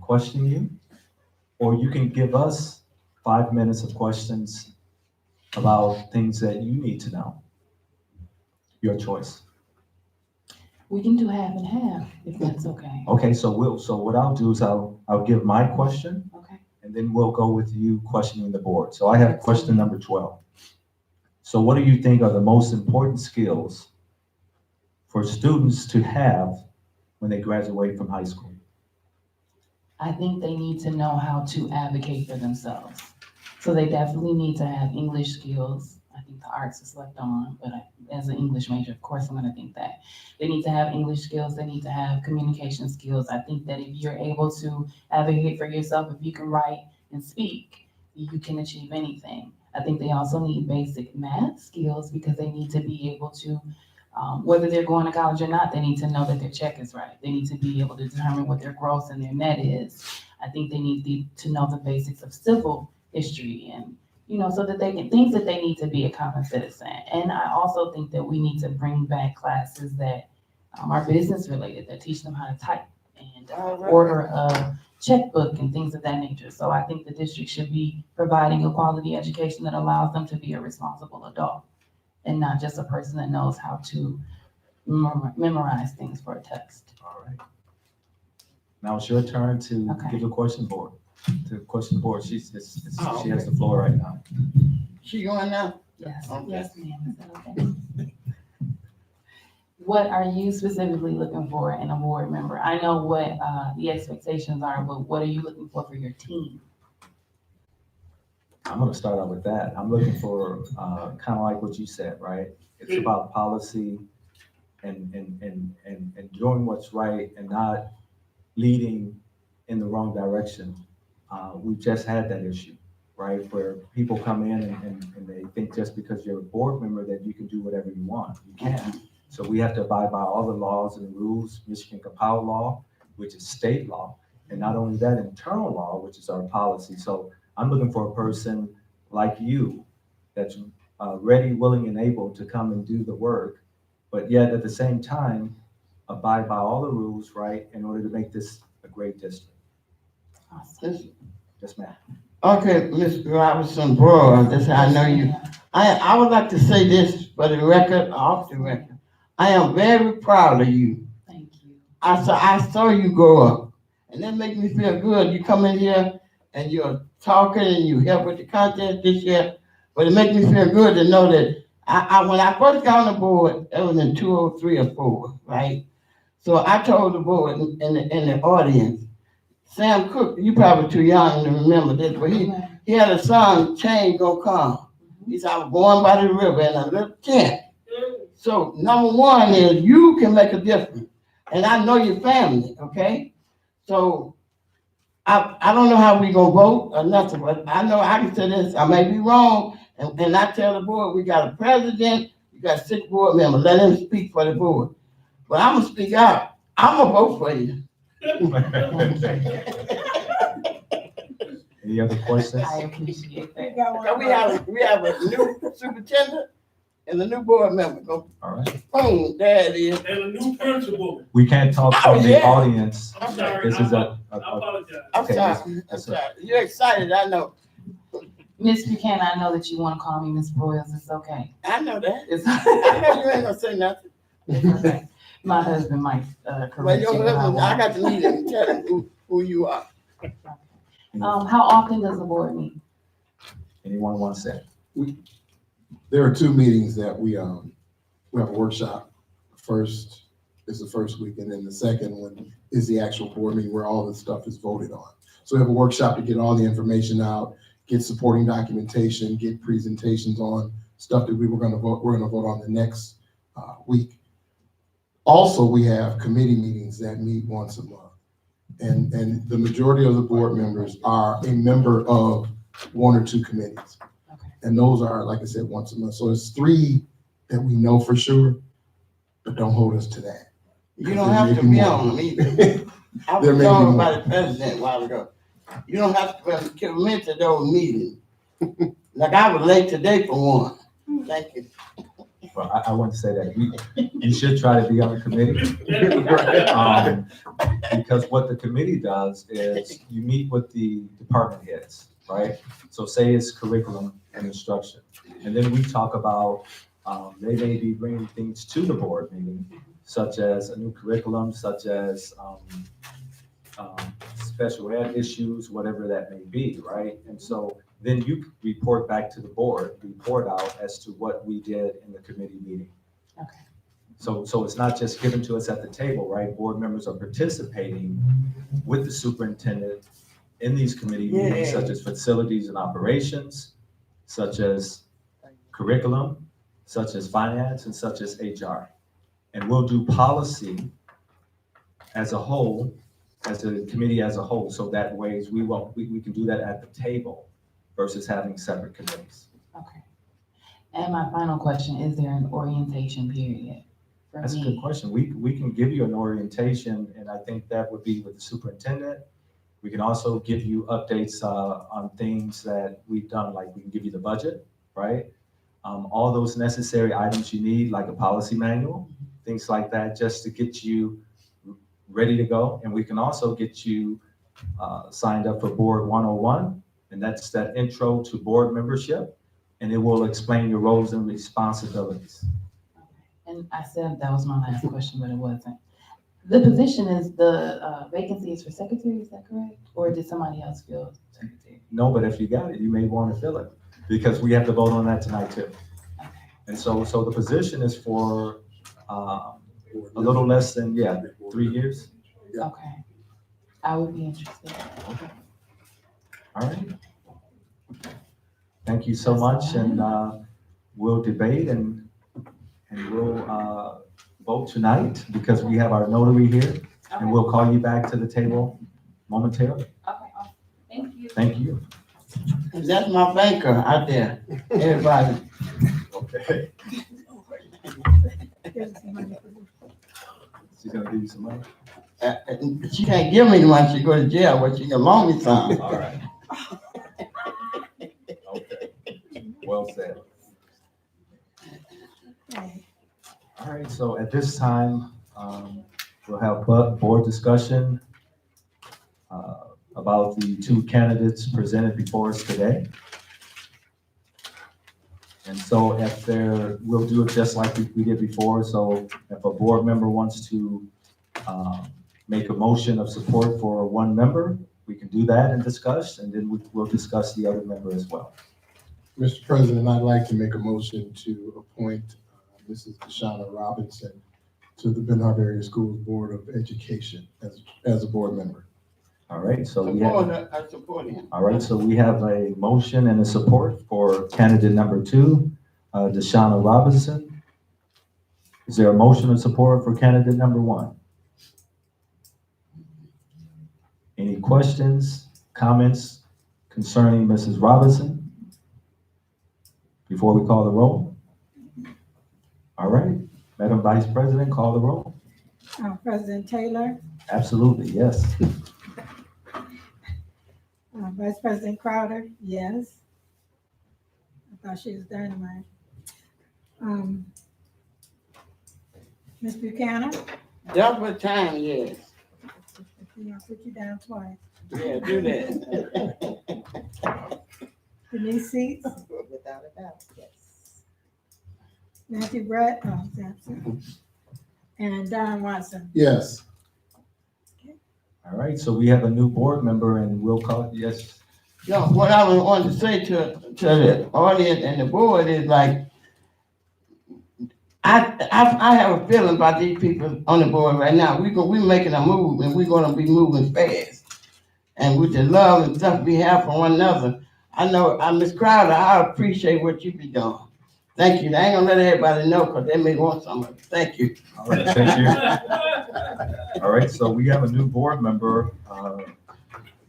question you, or you can give us 5 minutes of questions about things that you need to know. Your choice. We can do half and half, if that's okay. Okay, so what I'll do is I'll give my question, Okay. and then we'll go with you questioning the board. So I have question number 12. So what do you think are the most important skills for students to have when they graduate from high school? I think they need to know how to advocate for themselves. So they definitely need to have English skills. I think the arts is left on, but as an English major, of course, I'm gonna think that. They need to have English skills, they need to have communication skills. I think that if you're able to advocate for yourself, if you can write and speak, you can achieve anything. I think they also need basic math skills because they need to be able to, whether they're going to college or not, they need to know that their check is right. They need to be able to determine what their gross and their net is. I think they need to know the basics of civil history and, so that they can, things that they need to be a common citizen. And I also think that we need to bring back classes that are business related, that teach them how to type and order a checkbook and things of that nature. So I think the district should be providing a quality education that allows them to be a responsible adult and not just a person that knows how to memorize things for a test. All right. Now it's your turn to Okay. give the question board. To question the board, she has okay. the floor right now. She going now? Yes, Okay. yes, ma'am. Is that okay? What are you specifically looking for in a board member? I know what the expectations are, but what are you looking for your team? I'm gonna start out with that. I'm looking for, kind of like what you said, right? It's about policy and doing what's right and not leading in the wrong direction. We've just had that issue, right? Where people come in and they think just because you're a board member that you can do whatever you want. You can't. So we have to abide by all the laws and the rules, Michigan Compile law, which is state law. And not only that, internal law, which is our policy. So I'm looking for a person like you that's ready, willing, and able to come and do the work, but yet at the same time, abide by all the rules, right, in order to make this a great district. Awesome. Yes, ma'am. Okay, Ms. Robinson Brewer, that's how I know you. I would like to say this for the record, off the record. I am very proud of you. Thank you. I saw you grow up, and that makes me feel good. You come in here and you're talking and you help with the content this year, but it makes me feel good to know that when I first got on the board, that was in 2003 or 4, right? So I told the board in the audience, Sam Cooke, you probably too young to remember this, but he had a song, Change Gonna Come. He said, I was born by the river in a little tent. So number one is you can make a difference. And I know your family, okay? So I don't know how we gonna vote or nothing, but I know I can say this, I may be wrong, and I tell the board, we got a president, we got 6 board members, let him speak for the board. But I'm gonna speak out, I'm gonna vote for you. Any other questions? I appreciate that. We have a new superintendent and a new board member. Go, All right. boom, there it is. And a new principal. We can't talk from the yeah. audience. I'm sorry. This is I apologize. I'm Okay, sorry, I'm sorry. You're excited, I know. Miss Buchanan, I know that you want to call me Miss Broyles. It's okay. I know that. It's, I know you ain't gonna say nothing. it's okay. My husband might But correct your you. if husband, I want. got to meet him and tell him who you are. How often does the board meet? Anyone want to say? There are 2 meetings that we have a workshop. First is the first week, and then the second one is the actual board meeting where all this stuff is voted on. So we have a workshop to get all the information out, get supporting documentation, get presentations on stuff that we're gonna vote on the next week. Also, we have committee meetings that meet once a month. And the majority of the board members are a member of one or two committees. Okay. And those are, like I said, once a month. So it's 3 that we know for sure, but don't hold us to that. You don't have to be on them either. I There was may be told more. by the president a while ago, you don't have to commit to those meetings. Like I was late today for one. Thank you. Well, I want to say that you should try to be on the committee. Because what the committee does is you meet with the department heads, right? So say it's curriculum and instruction. And then we talk about, they may be bringing things to the board meeting, such as a new curriculum, such as special ed issues, whatever that may be, right? And so then you report back to the board, report out as to what we did in the committee meeting. Okay. So it's not just given to us at the table, right? Board members are participating with the superintendent in these committee meetings, such as facilities and operations, such as curriculum, such as finance, and such as HR. And we'll do policy as a whole, as a committee as a whole, so that ways we can do that at the table versus having separate committees. Okay. And my final question, is there an orientation period for That's a me? good question. We can give you an orientation, and I think that would be with the superintendent. We can also give you updates on things that we've done, like we can give you the budget, right? All those necessary items you need, like a policy manual, things like that, just to get you ready to go. And we can also get you signed up for Board 101, and that's that intro to board membership, and it will explain your roles and responsibilities. And I said that was my last question, but it wasn't. The position is, the vacancy is for secretary, is that correct? Or did somebody else fill secretary? No, but if you got it, you may want to fill it, because we have to vote on that tonight too. Okay. And so the position is for a little less than, 3 years. Okay. I would be interested. All right. Thank you so much, and we'll debate and we'll vote tonight, because we have our notary here, Okay. and we'll call you back to the table momentarily. Okay, awesome. Thank you. Thank you. And that's my banker out there, everybody. Okay. She's gonna give you some money? She can't give me the money, she go to jail, but she can loan me some. All right. Okay. Well said. All right, so at this time, we'll have board discussion about the 2 candidates presented before us today. And so we'll do it just like we did before. So if a board member wants to make a motion of support for one member, we can do that and discuss, and then we'll discuss the other member as well. Mr. President, I'd like to make a motion to appoint Mrs. DeShawna Robinson to the Ben Harbor Area Schools Board of Education as a board member. All right, so I support him. all right, so we have a motion and a support for candidate number 2, DeShawna Robinson. Is there a motion of support for candidate number 1? Any questions, comments concerning Mrs. Robinson before we call the roll? All right, Madam Vice President, call the roll. President Taylor, Absolutely, yes. Vice President Crowder, yes. I thought she was dynamite. Ms. Buchanan, Double time, yes. I'll put you down twice. Yeah, do that. Denise Seats, Without a doubt, yes. Matthew Brett, he's absent. And Don Watson. Yes. All right, so we have a new board member, and we'll call it, yes. No, what I was wanting to say to the audience and the board is like, I have a feeling about these people on the board right now. We're making a move, and we're gonna be moving fast. And with the love and stuff we have for one another, I know, Ms. Crowder, I appreciate what you be doing. Thank you. I ain't gonna let everybody know, cause they may want some of it. Thank you. All right, thank you. All right, so we have a new board member,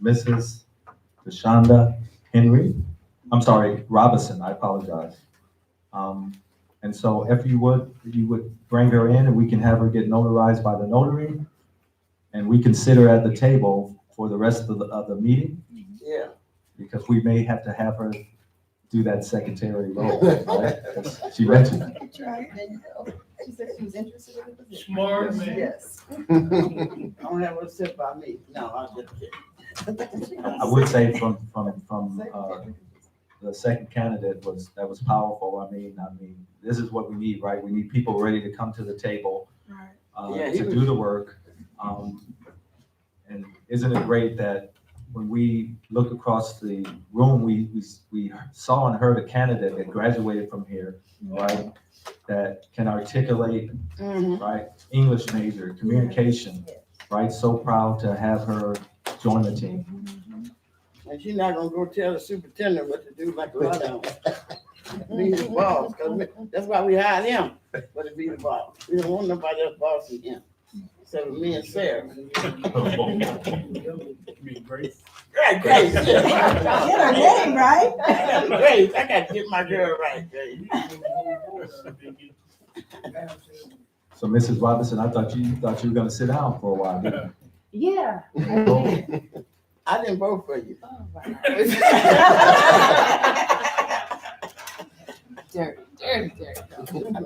Mrs. DeShonda Robinson, I apologize. And so if you would bring her in and we can have her get notarized by the notary, and we can sit her at the table for the rest of the meeting, Yeah. because we may have to have her do that secretary role, right? She mentioned it. That's right. She said she was interested in the position. Smart man. Yes. I don't have a sit by me. No, I'll just kidding. I would say from the second candidate that was powerful. I mean, this is what we need, right? We need people ready to come to the table, Right. Yeah, he to was- do the work. And isn't it great that when we look across the room, we saw and heard a candidate that graduated from here, right? That can articulate, Mhm. right? English major, communication, right? So proud to have her join the team. And she's not gonna go tell the superintendent what to do like a lot of them. Be the boss, that's why we hired him, but to be the boss. We don't want nobody else bossing him, except for me and Sarah. Right, Grace, Get yeah. her name right. Grace, I gotta get my girl right, Grace. So Mrs. Robinson, I thought you were gonna sit down for a while, didn't Yeah. you? I didn't vote for you. Oh, right. Dirty.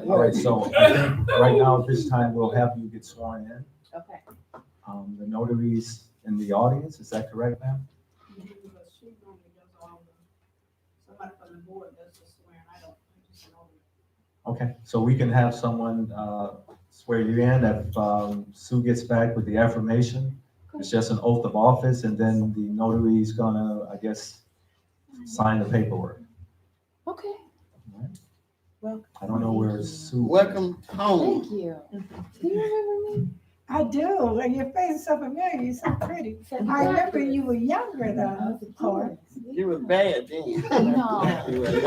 All right, so I think right now at this time, we'll have you get sworn in. Okay. The notaries in the audience, is that correct, ma'am? Somebody from the board does the swearing, I don't, I just know. Okay, so we can have someone swear you in if Sue gets back with the affirmation. It's just an oath of office, and then the notary's gonna, I guess, sign the paperwork. Okay. I don't know where Sue. Welcome home. Thank you. Do you remember me? I do. And your face is so familiar. You're so pretty. I remember you were younger though, of course. You was bad then. No. I've been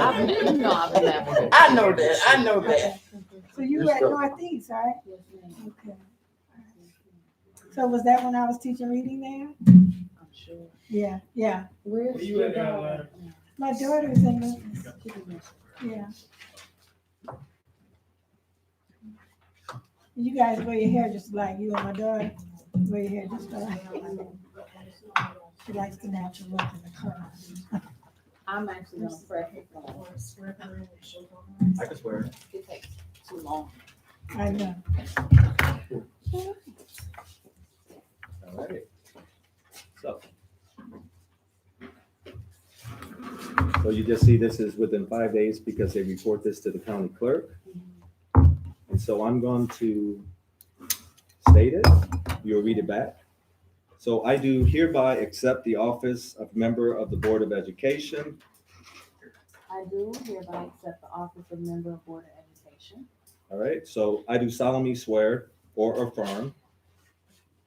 laughing. I know that. So you were at Northeast, right? Okay. So was that when I was teaching reading there? I'm sure. Yeah, yeah. Where's Where you your at, daughter? My daughter's in the, yeah. You guys wear your hair just like you and my daughter. Wear your hair just like. She likes the natural look and the curls. I'm actually gonna press it on. I can swear. It takes too long. I know. All right. So you just see this is within 5 days because they report this to the county clerk. And so I'm going to state it. You'll read it back. So I do hereby accept the office of member of the Board of Education. I do hereby accept the office of member of Board of Education. All right. So I do solemnly swear or affirm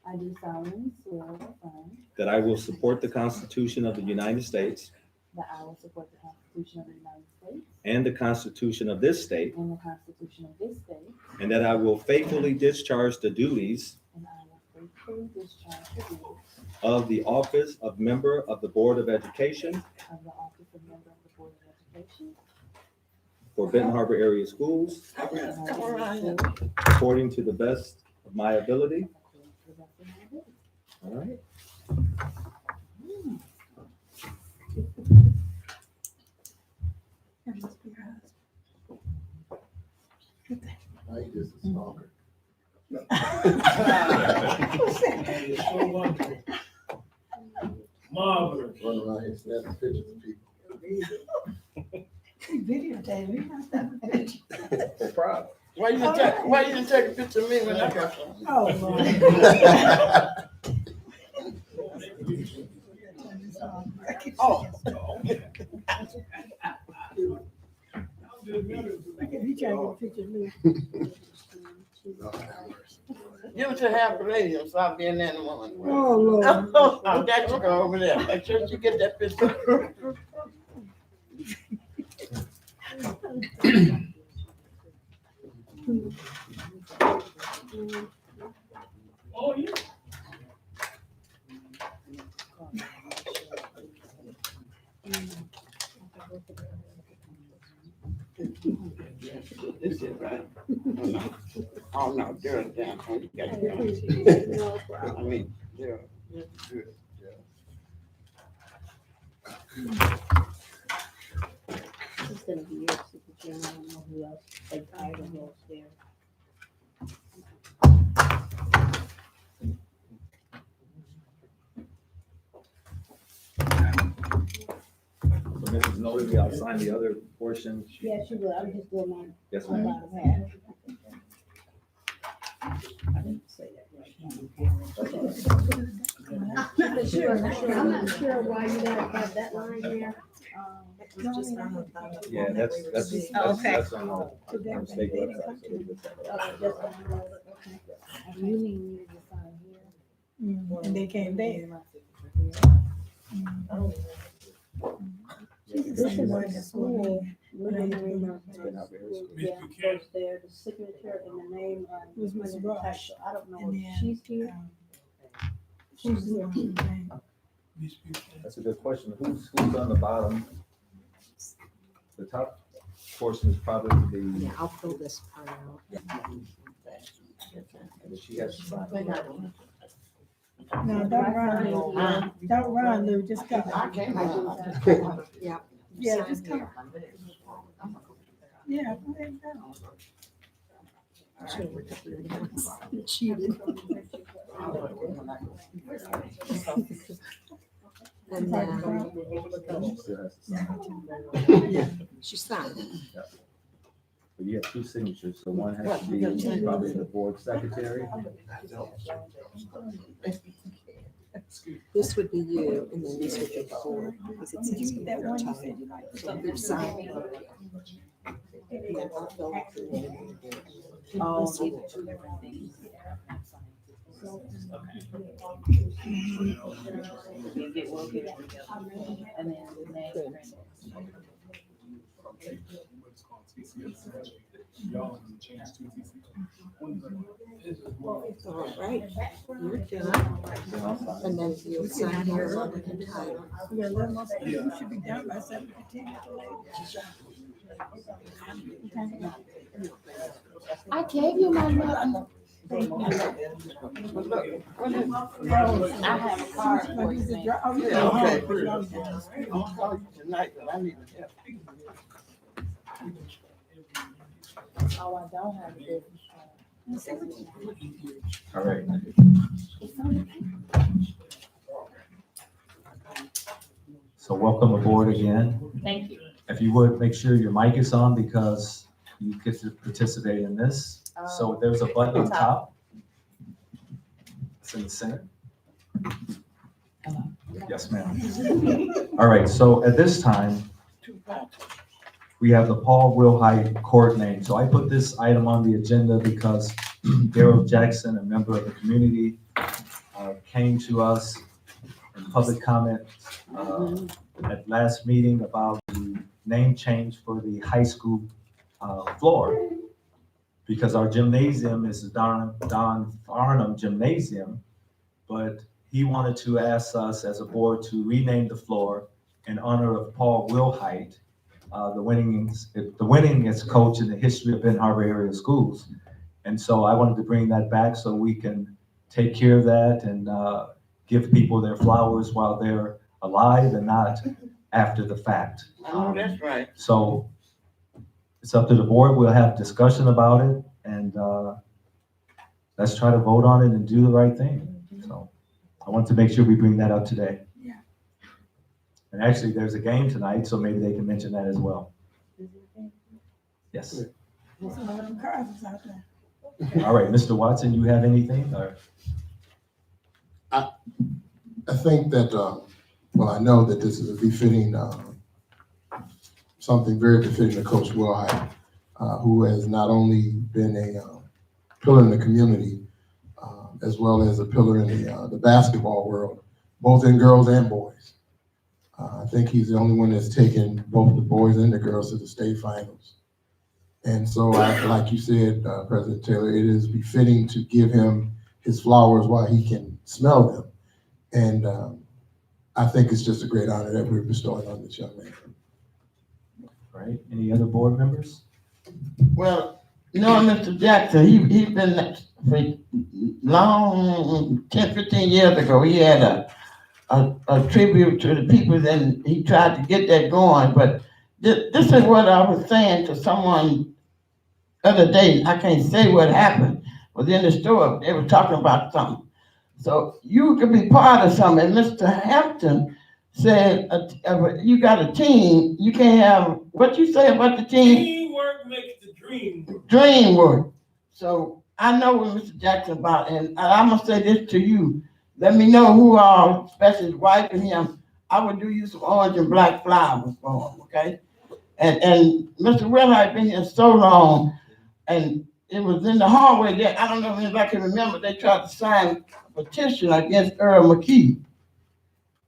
I do solemnly swear or affirm that I will support the Constitution of the United States that I will support the Constitution of the United States and the Constitution of this state, and the Constitution of this state, and that I will faithfully discharge the duties and I will faithfully discharge the duties of the office of member of the Board of Education of the office of member of the Board of Education for Benton Harbor Area Schools Come around here. according to the best of my ability. according to the best of my ability. All right. That must be her husband. I just a stalker. You're so wonderful. Marvelous. Run around here snapping pictures of people. Videotape, we must have a picture. Proud. Why you didn't take a picture of me when I got some? Oh, Lord. Oh. You trying to get a picture of me? Give it to half the lady and stop being there in the morning. Oh, Lord. Oh, that you go over there. Make sure you get that picture. This is right. Oh, no, Daryl's down. Oh, you got it. I mean, Daryl, good. It's gonna be your signature, and I don't know who else, like, I don't know if there. So Mrs. Noty, I'll sign the other portion. Yes, you will, I'm just doing my, Yes, my ma'am. bottom half. I didn't say that right. I'm not sure why you gotta have that line there. Yeah, that's on the state website. You need me to sign here. And they came there. This is One the that's school. going We're gonna remember Mr. yeah, Buchanan. goes there, the signature and the name. Was Ms. Rush. I don't know And if then, she's here. Who's the name? Mr. Buchanan. That's a good question. Who's on the bottom? The top portion is probably the, I'll fill this part out. and she has to sign. No, don't run, Lou. Don't run, Lou, just go. I can't run. Yeah, just come. Yeah, go ahead, go. Cheated. And then She still has to sign. she signed it. But you have two signatures, so one has to be probably the board secretary. This would be you, and then this would be the board, because it Did says you eat that one you said you liked? you're signing. And then I'll fill out the name. Oh, This would- two different things. We'll get it together. And then the next. All right, you're done. And then you'll sign here on the title. Yeah, let us, you should be done by 7:15. I gave you my number. But look, I have a card for you. man. Oh, you Yeah, go okay. home, 'cause y'all done. I'll call you tonight, but I need to help. Oh, I don't have it. All right. It's on the paper. So welcome aboard again. Thank you. If you would, make sure your mic is on because you get to participate in this. So there's a button on top. It's in the center. Yes, ma'am. All right, so at this time, we have the Paul Wilhite court name. So I put this item on the agenda because Daryl Jackson, a member of the community, came to us in public comment at last meeting about the name change for the high school floor. Because our gymnasium is the Don Farnham Gymnasium, but he wanted to ask us as a board to rename the floor in honor of Paul Wilhite, the winningest coach in the history of Benton Harbor area schools. And so I wanted to bring that back so we can take care of that and give people their flowers while they're alive and not after the fact. I know that's right. So it's up to the board. We'll have discussion about it and let's try to vote on it and do the right thing. So I want to make sure we bring that up today. Yeah. And actually, there's a game tonight, so maybe they can mention that as well. Yes. There's a lot of them cars out there. All right, Mr. Watson, you have anything or? I think that, well, I know that this is a befitting, something very befitting of Coach Wilhite, who has not only been a pillar in the community, as well as a pillar in the basketball world, both in girls and boys. I think he's the only one that's taken both the boys and the girls to the state finals. And so, like you said, President Taylor, it is befitting to give him his flowers while he can smell them. And I think it's just a great honor that we're bestowing on this young man. Right? Any other board members? Well, you know, Mr. Jackson, he's been for long, 10, 15 years ago, he had a tribute to the people, and he tried to get that going, but this is what I was saying to someone the other day. I can't say what happened, was in the store, they were talking about something. So you could be part of something, and Mr. Hampton said, you got a team, you can't have, what you say about the team? Teamwork makes the dream work. Dream work. So I know what Mr. Jackson about, and I'm gonna say this to you. Let me know who are, especially his wife and him. I would do you some orange and black flowers for him, okay? And Mr. Willard been here so long, and it was in the hallway there. I don't know if anybody can remember, they tried to sign a petition against Earl McKee.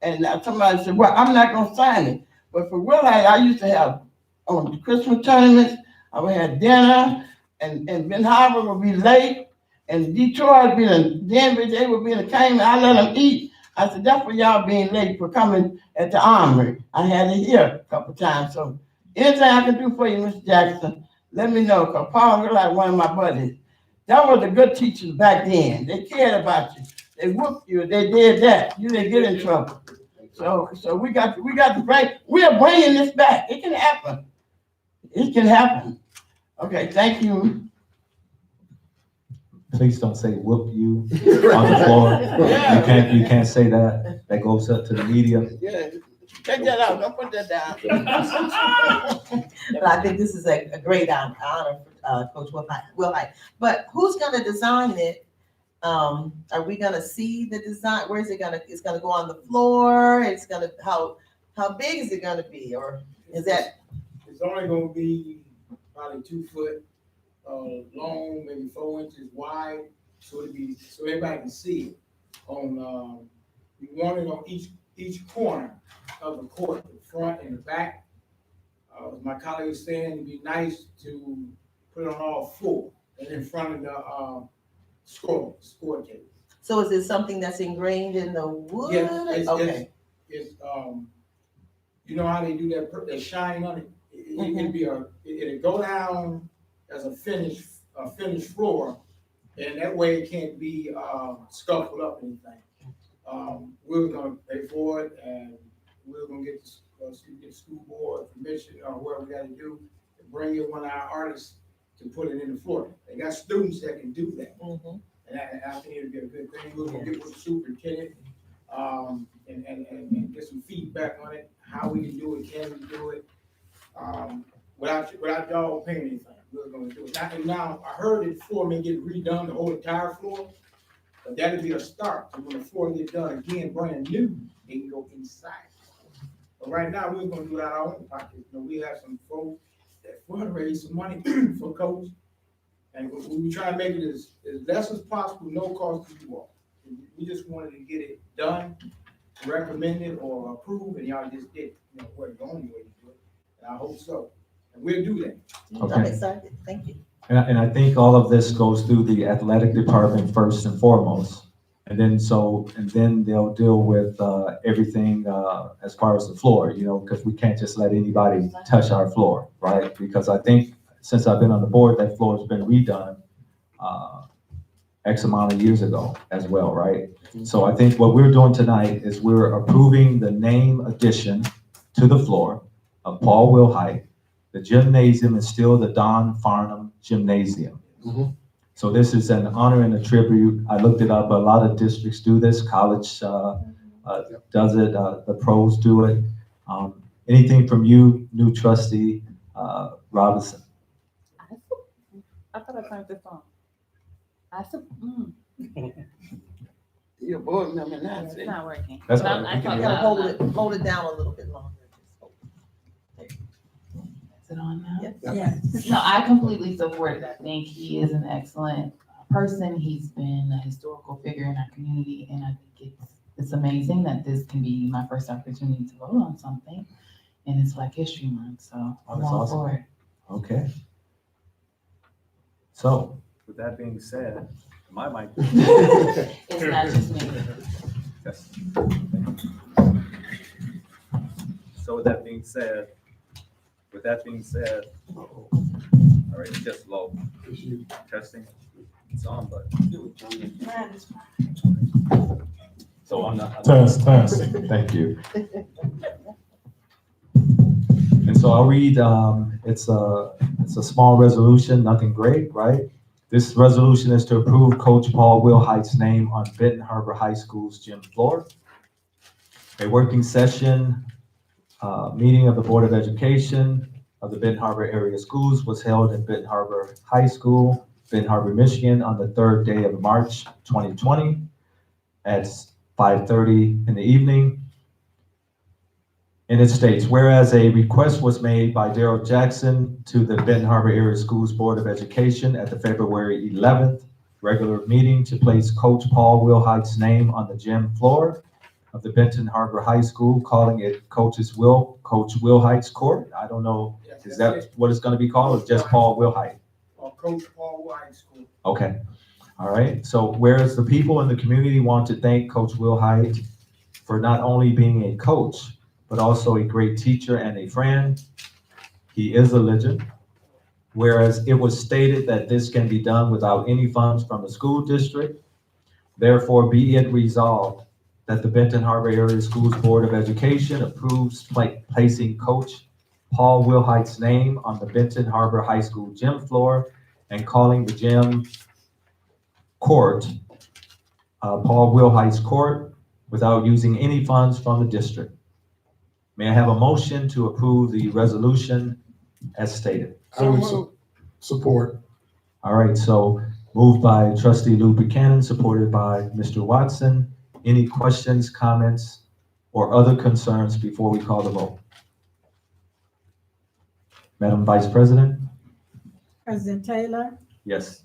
And somebody said, well, I'm not gonna sign it. But for Willard, I used to have on the Christmas tournaments, I would have dinner, and Ben Harbor would be late, and Detroit would be in Denver, they would be in the Cayman, I let them eat. I said, that's for y'all being late for coming at the Armory. I had it here a couple times, so anything I can do for you, Mr. Jackson, let me know, because Paul was like one of my buddies. That was the good teachers back then. They cared about you. They whooped you, they did that. You didn't get in trouble. So we got to bring, we are bringing this back. It can happen. It can happen. Okay, thank you. Please don't say whoop you on the floor. You can't say that. That goes up to the media. Yeah, take that out, don't put that down. But I think this is a great honor for Coach Wilhite. But who's gonna design it? Are we gonna see the design? Where is it gonna, it's gonna go on the floor? It's gonna, how big is it gonna be? Or is that? It's only gonna be probably 2 foot long, maybe 4 inches wide, so everybody can see it. We want it on each corner of the court, the front and the back. My colleague was saying it'd be nice to put it on all 4 and in front of the score table. So is it something that's ingrained in the wood? Yes, Okay. it's you know how they do that shine on it? It'll go down as a finished floor, and that way it can't be scuffled up or anything. We're gonna pay for it, and we're gonna get the school board permission or whatever we gotta do to bring in one of our artists to put it in the floor. They got students that can do that. Mm-hmm. And I think it'll be a good thing. We're gonna get with the superintendent, and get some feedback on it, how we can do it, can we do it, without y'all paying anything. We're gonna do it. Now, I heard that the floor may get redone, the whole entire floor, but that'll be a start. So when the floor gets done again, brand new, they can go inside. But right now, we're gonna do it out of our own pocket. You know, we have some folks that fundraise some money for Coach, and we try to make it as less as possible, no cost to you all. We just wanted to get it done, recommended or approved, and y'all just did it. You know, what the only way to do it. And I hope so. And we'll do that. Okay. I'm excited. Thank you. And I think all of this goes through the athletic department first and foremost. And then they'll deal with everything as far as the floor, you know, because we can't just let anybody touch our floor, right? Because I think since I've been on the board, that floor has been redone X amount of years ago as well, right? So I think what we're doing tonight is we're approving the name addition to the floor of Paul Wilhite. The gymnasium is still the Don Farnham Gymnasium. Mhm. So this is an honor and a tribute. I looked it up. A lot of districts do this. College does it. The pros do it. Anything from you, new trustee Robinson? I thought I turned this on. You're a board member now, It's see? not working. That's But all right. I We can thought hear You gotta hold it down a little bit longer. Is it on now? Yes. No, I completely support it. I think he is an excellent person. He's been a historical figure in our community, and I think it's amazing that this can be my first opportunity to vote on something, and it's Black History Month, so I'm that's all awesome. for it. Okay. So with that being said, my mic. It's not just me. Yes. So with that being said, all right, it's just low. Testing. It's on, but. So I'm not. Test. Thank you. And so I'll read, it's a small resolution, nothing great, right? This resolution is to approve Coach Paul Wilhite's name on Benton Harbor High School's gym floor. A working session, meeting of the Board of Education of the Benton Harbor area schools was held in Benton Harbor High School, Benton Harbor, Michigan, on the 3rd day of March 2020 at 5:30 in the evening. And it states, whereas a request was made by Daryl Jackson to the Benton Harbor Area Schools Board of Education at the February 11th regular meeting to place Coach Paul Wilhite's name on the gym floor of the Benton Harbor High School, calling it Coach Wilhite's Court. I don't know, is that what it's gonna be called, or just Paul Wilhite? Coach Paul White School. Okay, all right. So whereas the people in the community want to thank Coach Wilhite for not only being a coach, but also a great teacher and a friend. He is a legend. Whereas it was stated that this can be done without any funds from the school district. Therefore, be it resolved that the Benton Harbor Area Schools Board of Education approves placing Coach Paul Wilhite's name on the Benton Harbor High School gym floor and calling the gym court, Paul Wilhite's Court, without using any funds from the district. May I have a motion to approve the resolution as stated? I would support. All right, so moved by trustee Lou Buchanan, supported by Mr. Watson. Any questions, comments, or other concerns before we call the vote? Madam Vice President? President Taylor, Yes.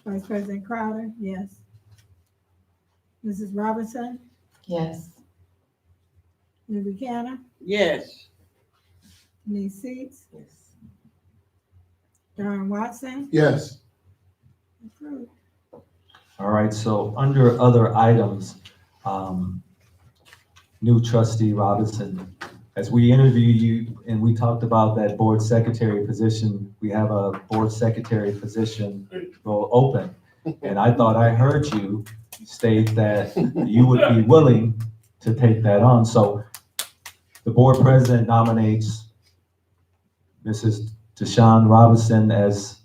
Vice President Crowder, yes. Mrs. Robinson, Yes. Lou Buchanan, Yes. Denise Seats, Yes. Darren Watson, Yes. approved. All right, so under other items, new trustee Robinson, as we interviewed you and we talked about that board secretary position, we have a board secretary position role open. And I thought I heard you state that you would be willing to take that on. So the board president nominates Mrs. Deshawn Robinson as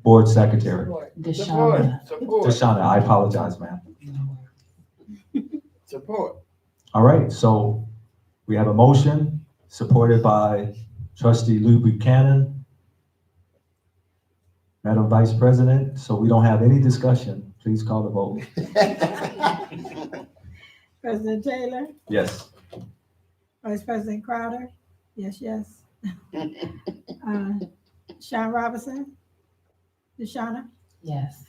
board secretary. Deshauna. Support. Deshauna, I apologize, ma'am. Support. All right, so we have a motion supported by trustee Lou Buchanan. Madam Vice President, so we don't have any discussion, please call the vote. President Taylor, Yes. Vice President Crowder, yes. Sean Robinson, Deshauna, Yes.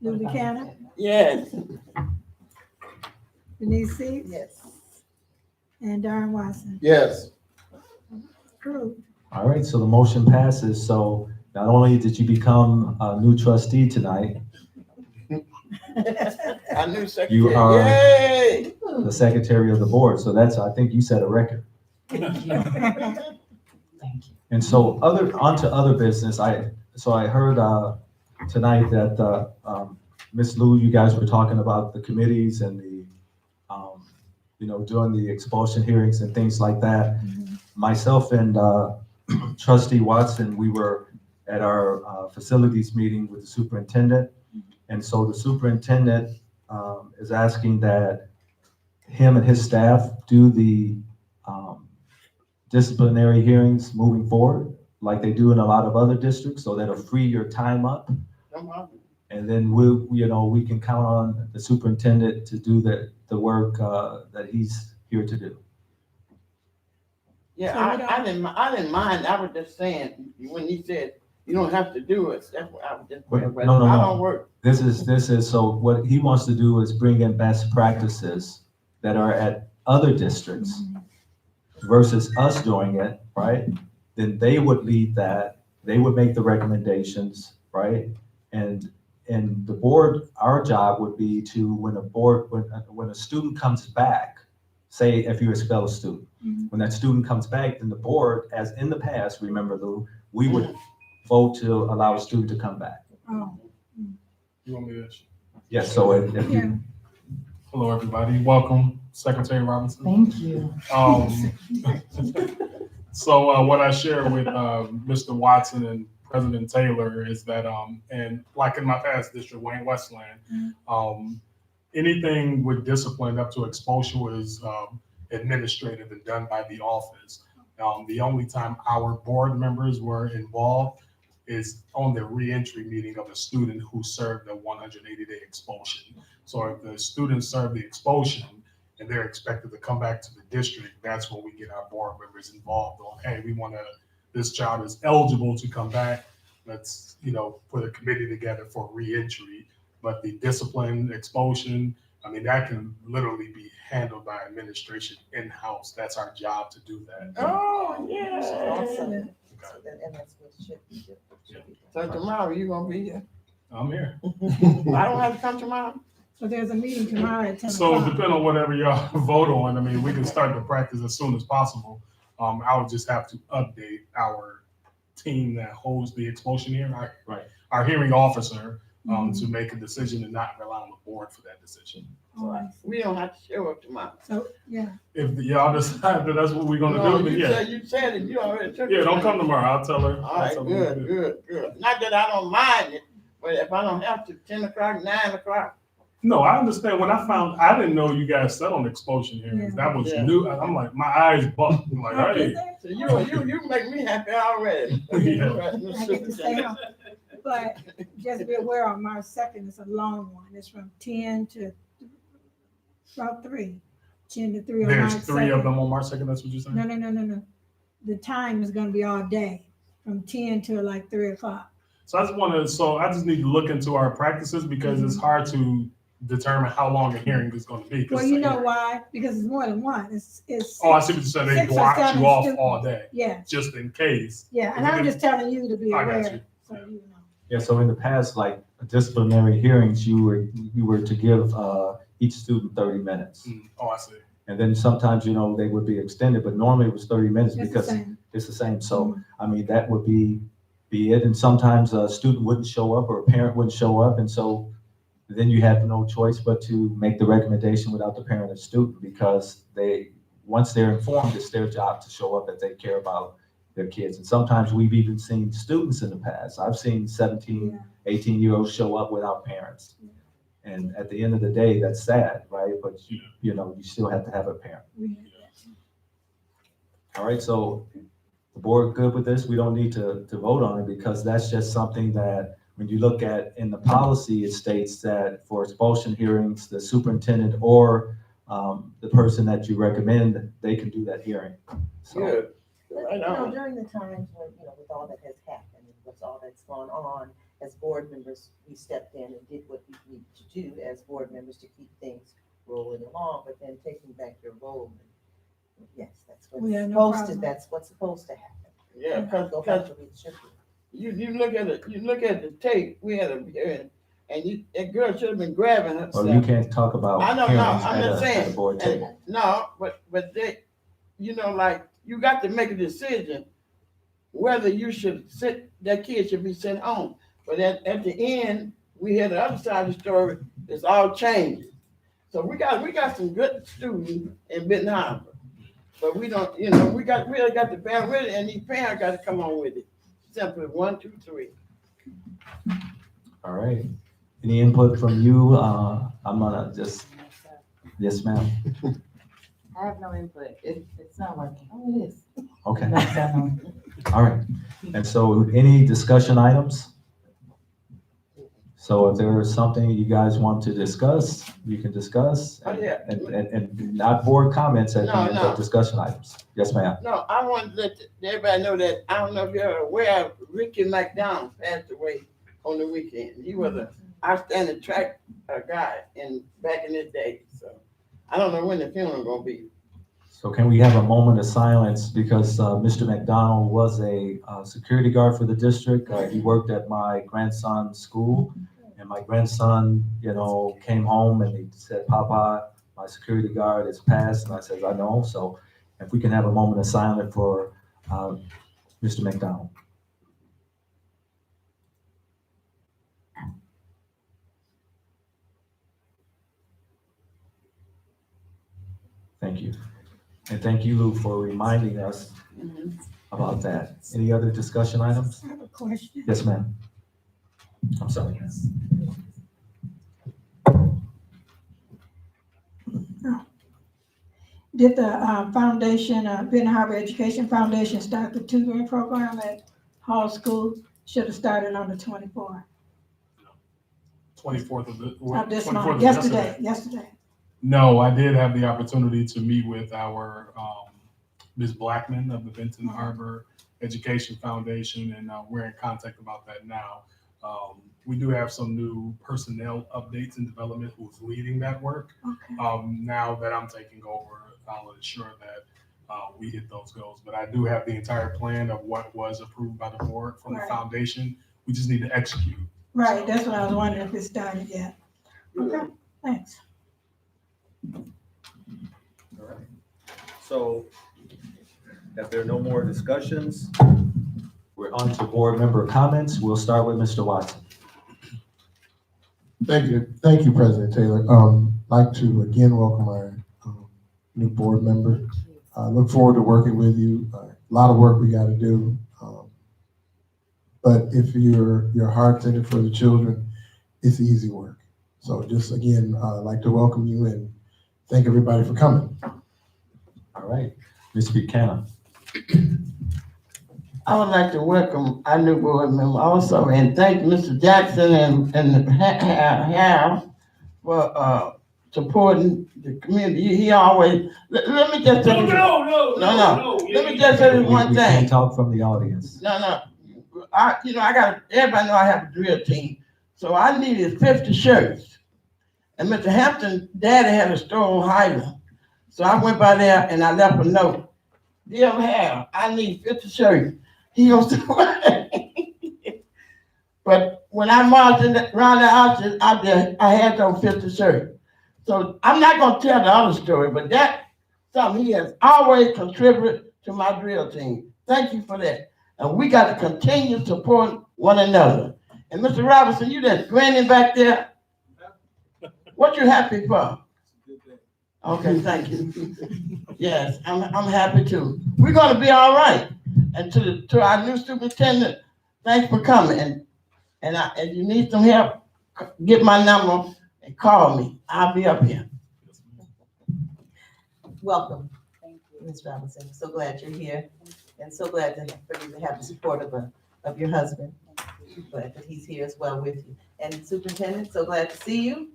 Lou Buchanan, Yes. Denise Seats, Yes. and Darren Watson, Yes. approved. All right, so the motion passes. So not only did you become a new trustee tonight, I knew secretary. You are- Yay! the secretary of the board, so that's, I think you set a record. Thank you. And so onto other business, I heard tonight that Ms. Lou, you guys were talking about the committees and the, doing the expulsion hearings and things like that. Myself and trustee Watson, we were at our facilities meeting with the superintendent. And so the superintendent is asking that him and his staff do the disciplinary hearings moving forward, like they do in a lot of other districts, so that'll free your time up. Come on. And then we can count on the superintendent to do the work that he's here to do. Yeah, So we I didn't mind. I was just saying, when he said, you don't have to do it, that's what I was just. Wait, but no. I don't work. This is, so what he wants to do is bring in best practices that are at other districts versus us doing it, right? Then they would lead that, they would make the recommendations, right? And the board, our job would be to, when a student comes back say if you expel a student, Mhm. when that student comes back, then the board, as in the past, remember Lou, we would vote to allow a student to come back. Oh, You want me to? Yes, so if yeah. you, Hello, everybody. Welcome, Secretary Robinson. Thank you. So what I share with Mr. Watson and President Taylor is that, and like in my past district, Wayne Westland, anything with discipline up to expulsion is administrative and done by the office. The only time our board members were involved is on the reentry meeting of a student who served a 180-day expulsion. So if the student served the expulsion and they're expected to come back to the district, that's when we get our board members involved on, hey, this child is eligible to come back. Let's, put a committee together for reentry. But the discipline, expulsion, that can literally be handled by administration in-house. That's our job to do that. Oh, yeah. Awesome. Okay. And that's what should be. So tomorrow you gonna be here? I'm here. I don't have to come tomorrow? So there's a meeting tomorrow at 10 So o'clock. depending on whatever y'all vote on, we can start the practice as soon as possible. I would just have to update our team that holds the expulsion hearing, our hearing officer, to make a decision and not rely on the board for that decision. Oh, I see. We don't have to show up tomorrow. So, yeah, If y'all decide that that's what we're gonna No, do, then you yeah. said, you said it, you already took it. Yeah, don't come tomorrow. I'll tell her. All right, good. Not that I don't mind it, but if I don't have to, 10 o'clock, 9 o'clock. No, I understand. When I didn't know you guys sat on expulsion hearings. Yeah. That was Yeah. new. I'm like, my eyes bucked. I'm like, hey. So you make me happy already. Yeah. I get to stay home. But just be aware on March 2nd, it's a long one. It's from 10 to about 3. 10 to 3 on March There's 2nd. 3 of them on March 2nd. That's what you're saying? No. The time is gonna be all day, from 10 to like 3 o'clock. So I just need to look into our practices because it's hard to determine how long a hearing is going to be. 'Cause Well, you know why? Because it's more than one. It's. Oh, I see what you said. They 6 or blocked 7 you off students. all day, Yeah, just in case. yeah, and I'm just telling you to be I got aware, you. so you know. yeah, so in the past, like disciplinary hearings, you were to give each student 30 minutes. Oh, I see. And then sometimes, they would be extended, but normally it was 30 minutes It's the because same. it's the same. So, that would be it. And sometimes a student wouldn't show up or a parent wouldn't show up. And so then you have no choice but to make the recommendation without the parent or student because once they're informed, it's their job to show up if they care about their kids. And sometimes we've even seen students in the past. I've seen 17, 18-year-olds show up without parents. And at the end of the day, that's sad, right? But you still have to have a parent. All right, so the board good with this? We don't need to vote on it because that's just something that when you look at in the policy, it states that for expulsion hearings, the superintendent or the person that you recommend, they can do that hearing. So, Good. But, Right on. during the times when, with all that has happened and with all that's gone on, as board members, we stepped in and did what we needed to do as board members to keep things rolling along, but then taking back your role. Yes, that's We have what's no supposed to, problem. that's what's supposed to happen. Yeah, Go back to what it should be. you look at it, you look at the tape, we had a hearing, and that girl should have been grabbing herself. well, you can't talk about I know, no, hearings I'm at just a saying. board And- table. No, but they, like, you got to make a decision whether you should that kid should be sent home. But at the end, we had the other side of the story, it's all changing. So we got some good students in Benton Harbor. But we don't, we really got to bear with it, and these parents got to come on with it. Simple, 1, 2, 3. All right. Any input from you? I'm gonna yes, ma'am. I have no input. It's not working. Oh, it is. Okay. That's that. All right. And so any discussion items? So if there is something you guys want to discuss, you can discuss. Oh, yeah. And not board comments at the No, end, no. but discussion items. Yes, ma'am. No, I want to let everybody know that, I don't know if you're aware, Ricky McDonald passed away on the weekend. He was an outstanding track guy back in his day, so I don't know when the funeral gonna be. So can we have a moment of silence because Mr. McDonald was a security guard for the district. He worked at my grandson's school, and my grandson, came home and he said, "Papa, my security guard has passed, and I said, I know, so if we can have a moment of silence for Mr. McDonald. Thank you. And thank you, Lou, for reminding us about that. Any other discussion items? I have a question. Yes, ma'am. I'm sorry. Did the foundation, Benton Harbor Education Foundation start the tutoring program at Hall School? Should have started on the 24th 24th of of this 24th month, of yesterday. No, I did have the opportunity to meet with our Ms. Blackman of the Benton Harbor Education Foundation, and we're in contact about that now. We do have some new personnel updates and development who's leading that work. Okay. Now that I'm taking over, I'll ensure that we hit those goals. But I do have the entire plan of what was approved by the board from the Right. foundation. We just need to execute. Right, that's what I was wondering if it started yet. Okay, thanks. All right. So if there are no more discussions, we're on to board member comments. We'll start with Mr. Watson. Thank you, President Taylor. Like to again welcome our new board member. Look forward to working with you. A lot of work we got to do, but if your heart's in it for the children, it's easy work. So just again, like to welcome you and thank everybody for coming. All right, Ms. Buchanan. I would like to welcome our new board member also, and thank Mr. Jackson and Hal for supporting the community. He always, let me just say this. No. Let me just say this one We thing. can't talk from the audience. No. Everybody know I have a drill team, so I needed 50 shirts. And Mr. Hampton, daddy had a store on Highland. So I went by there and I left a note. Dear Hal, I need 50 shirts. He goes, but when I marched around the houses out there, I had those 50 shirts. So I'm not gonna tell the other story, but that's something he has always contributed to my drill team. Thank you for that. And we got to continue to support one another. And Mr. Robinson, you just grinning back there. What you happy for? Okay, thank you. Yes, I'm happy too. We're gonna be all right. And to our new superintendent, thanks for coming. And if you need some help, get my number and call me. I'll be up here. Welcome. Thank you, Ms. Robinson. So glad you're here, and so glad for you to have the support of your husband. Glad that he's here as well with you. And Superintendent, so glad to see you.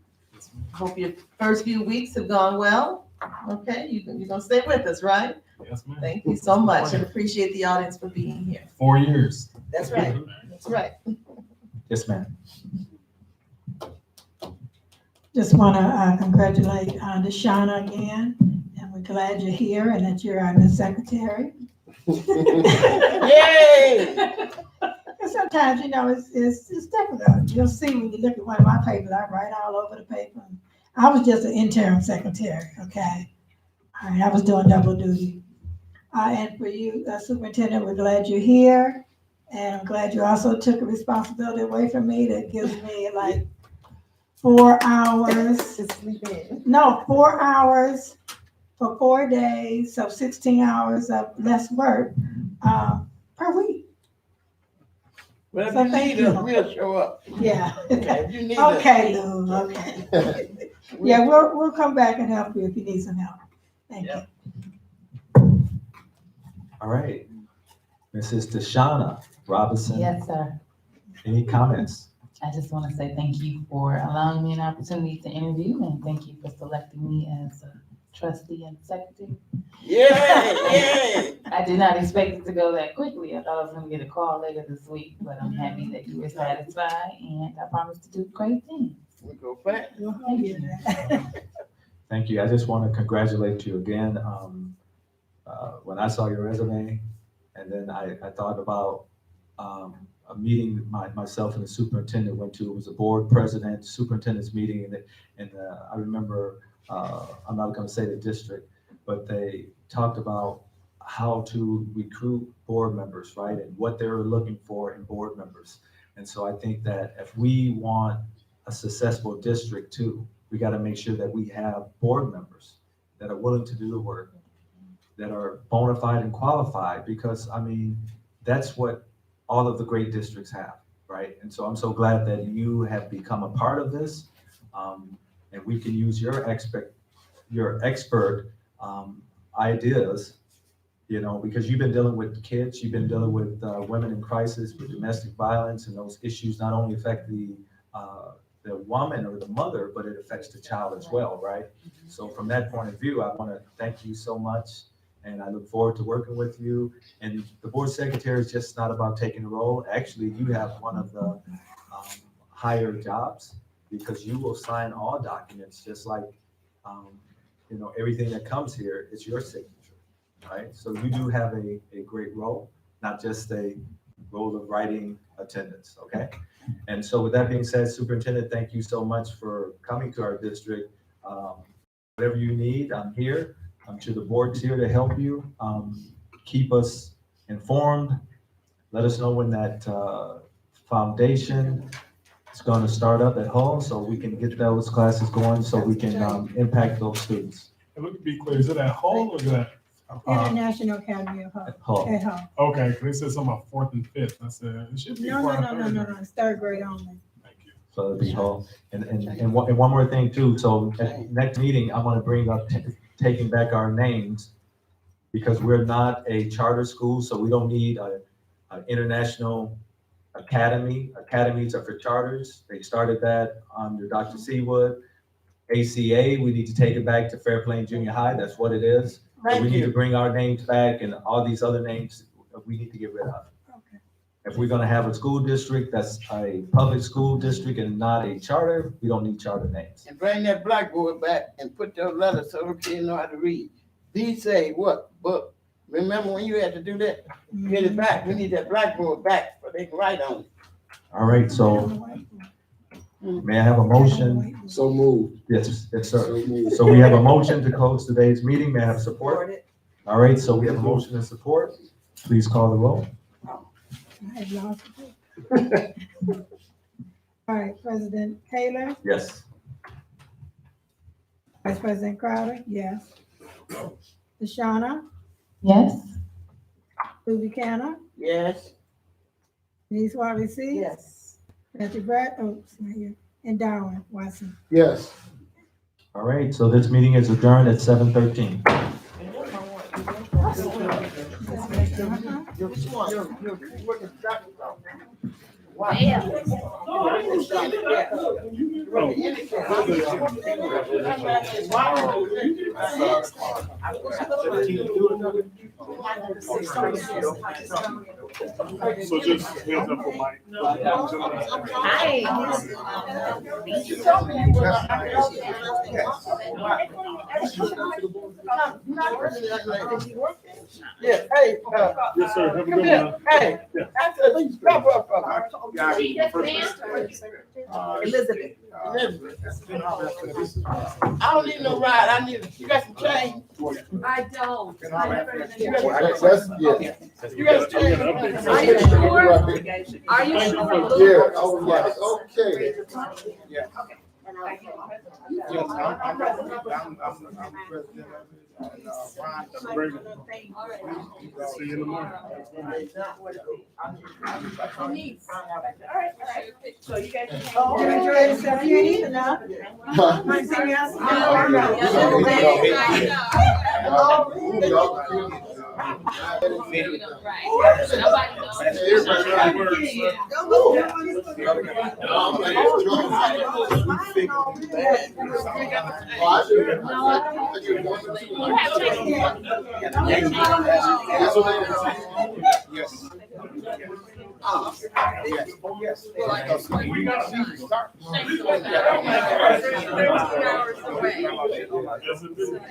Hope your first few weeks have gone well. Okay, you're gonna stay with us, right? Yes, ma'am. Thank you so much, and appreciate the audience for being here. 4 years. That's right. That's right. Yes, ma'am. Just want to congratulate Deshauna again, and we're glad you're here and that you're our new secretary. Yay! And sometimes, it's difficult. You'll see when you look at one of my papers, I write all over the paper. I was just an interim secretary, okay? All right, I was doing double duty. And for you, Superintendent, we're glad you're here. And I'm glad you also took a responsibility away from me that gives me like 4 hours. Just sleep in. No, 4 hours for 4 days, so 16 hours of less work per week. Well, if So you thank need us, you. we'll show up. Yeah. If you need us. Okay, Lou, okay. Yeah, we'll come back and help you if you need some help. Thank you. All right. Mrs. Deshauna Robinson. Yes, sir. Any comments? I just want to say thank you for allowing me an opportunity to interview, and thank you for selecting me as a trustee and secretary. Yay! I did not expect it to go that quickly. I thought I was going to get a call later this week, but I'm happy that you were satisfied, and I promise to do great things. We go fast. Thank you. Thank you. I just want to congratulate you again. When I saw your resume, and then I thought about a meeting myself and the superintendent went to. It was a board president, superintendent's meeting, and I remember, I'm not gonna say the district, but they talked about how to recruit board members, right? And what they're looking for in board members. And so I think that if we want a successful district too, we got to make sure that we have board members that are willing to do the work, that are bona fide and qualified, because I mean, that's what all of the great districts have, right? And so I'm so glad that you have become a part of this, and we can use your expert ideas, you know, because you've been dealing with kids, you've been dealing with women in crisis, with domestic violence, and those issues not only affect the woman or the mother, but it affects the child as well, right? So from that point of view, I want to thank you so much, and I look forward to working with you. And the board secretary is just not about taking a role. Actually, you have one of the higher jobs, because you will sign all documents, just like you know, everything that comes here is your signature, right? So you do have a great role, not just a role of writing attendance, okay? And so with that being said, Superintendent, thank you so much for coming to our district. Whatever you need, I'm here. I'm sure the board's here to help you. Keep us informed. Let us know when that foundation is going to start up at home, so we can get those classes going, so we can impact those students. And let me be clear, is it at Hull or is it at? International Academy of At Hull. Hull. At Hull. Okay, because they said something about 4th and 5th. I said, it should be No, 4th no, and no, 3rd. no, no, it's third grade only. Thank you. So it'll be Hull. And one more thing too, so at next meeting, I'm gonna bring up taking back our names, because we're not a charter school, so we don't need an international academy. Academies are for charters. They started that under Dr. Seawood. ACA, we need to take it back to Fairplain Junior High. That's what it is. So we need to bring our names back, and all these other names we need to get rid of. Okay. If we're gonna have a school district that's a public school district and not a charter, we don't need charter names. And bring that blackboard back and put those letters so the kids know how to read. These say what book? Remember when you had to do that? Get it back. We need that blackboard back so they can write on it. All right, so may I have a motion? So moved. Yes, yes, sir. So moved. So we have a motion to close today's meeting. May I have support? All right, so we have a motion and support. Please call the roll. I had lost it. All right, President Taylor, Yes. Vice President Crowder, yes. DeShawna, Yes. Lou Buchanan, Yes. Denise Wiley C. Yes. Matthew Brett, oops, not you, and Darwin Watson. Yes. All right, so this meeting is adjourned at 7:13. So just hands up for Mike. Yeah, hey, Yes, sir. Have a come good here. one. Hey, I said, please stop up. Elizabeth. I don't need no ride. I need, you got some change? I don't. You got That's, yeah. You got some change? Are you sure? Are you sure? Yeah, oh, yes, okay. Yes, I'm president of it. And, Ron, See you in the morning. So you guys can. You ready to start? You ain't even now. Huh? Might see me outside. Yes. Yes. We got to start. Yes, indeed.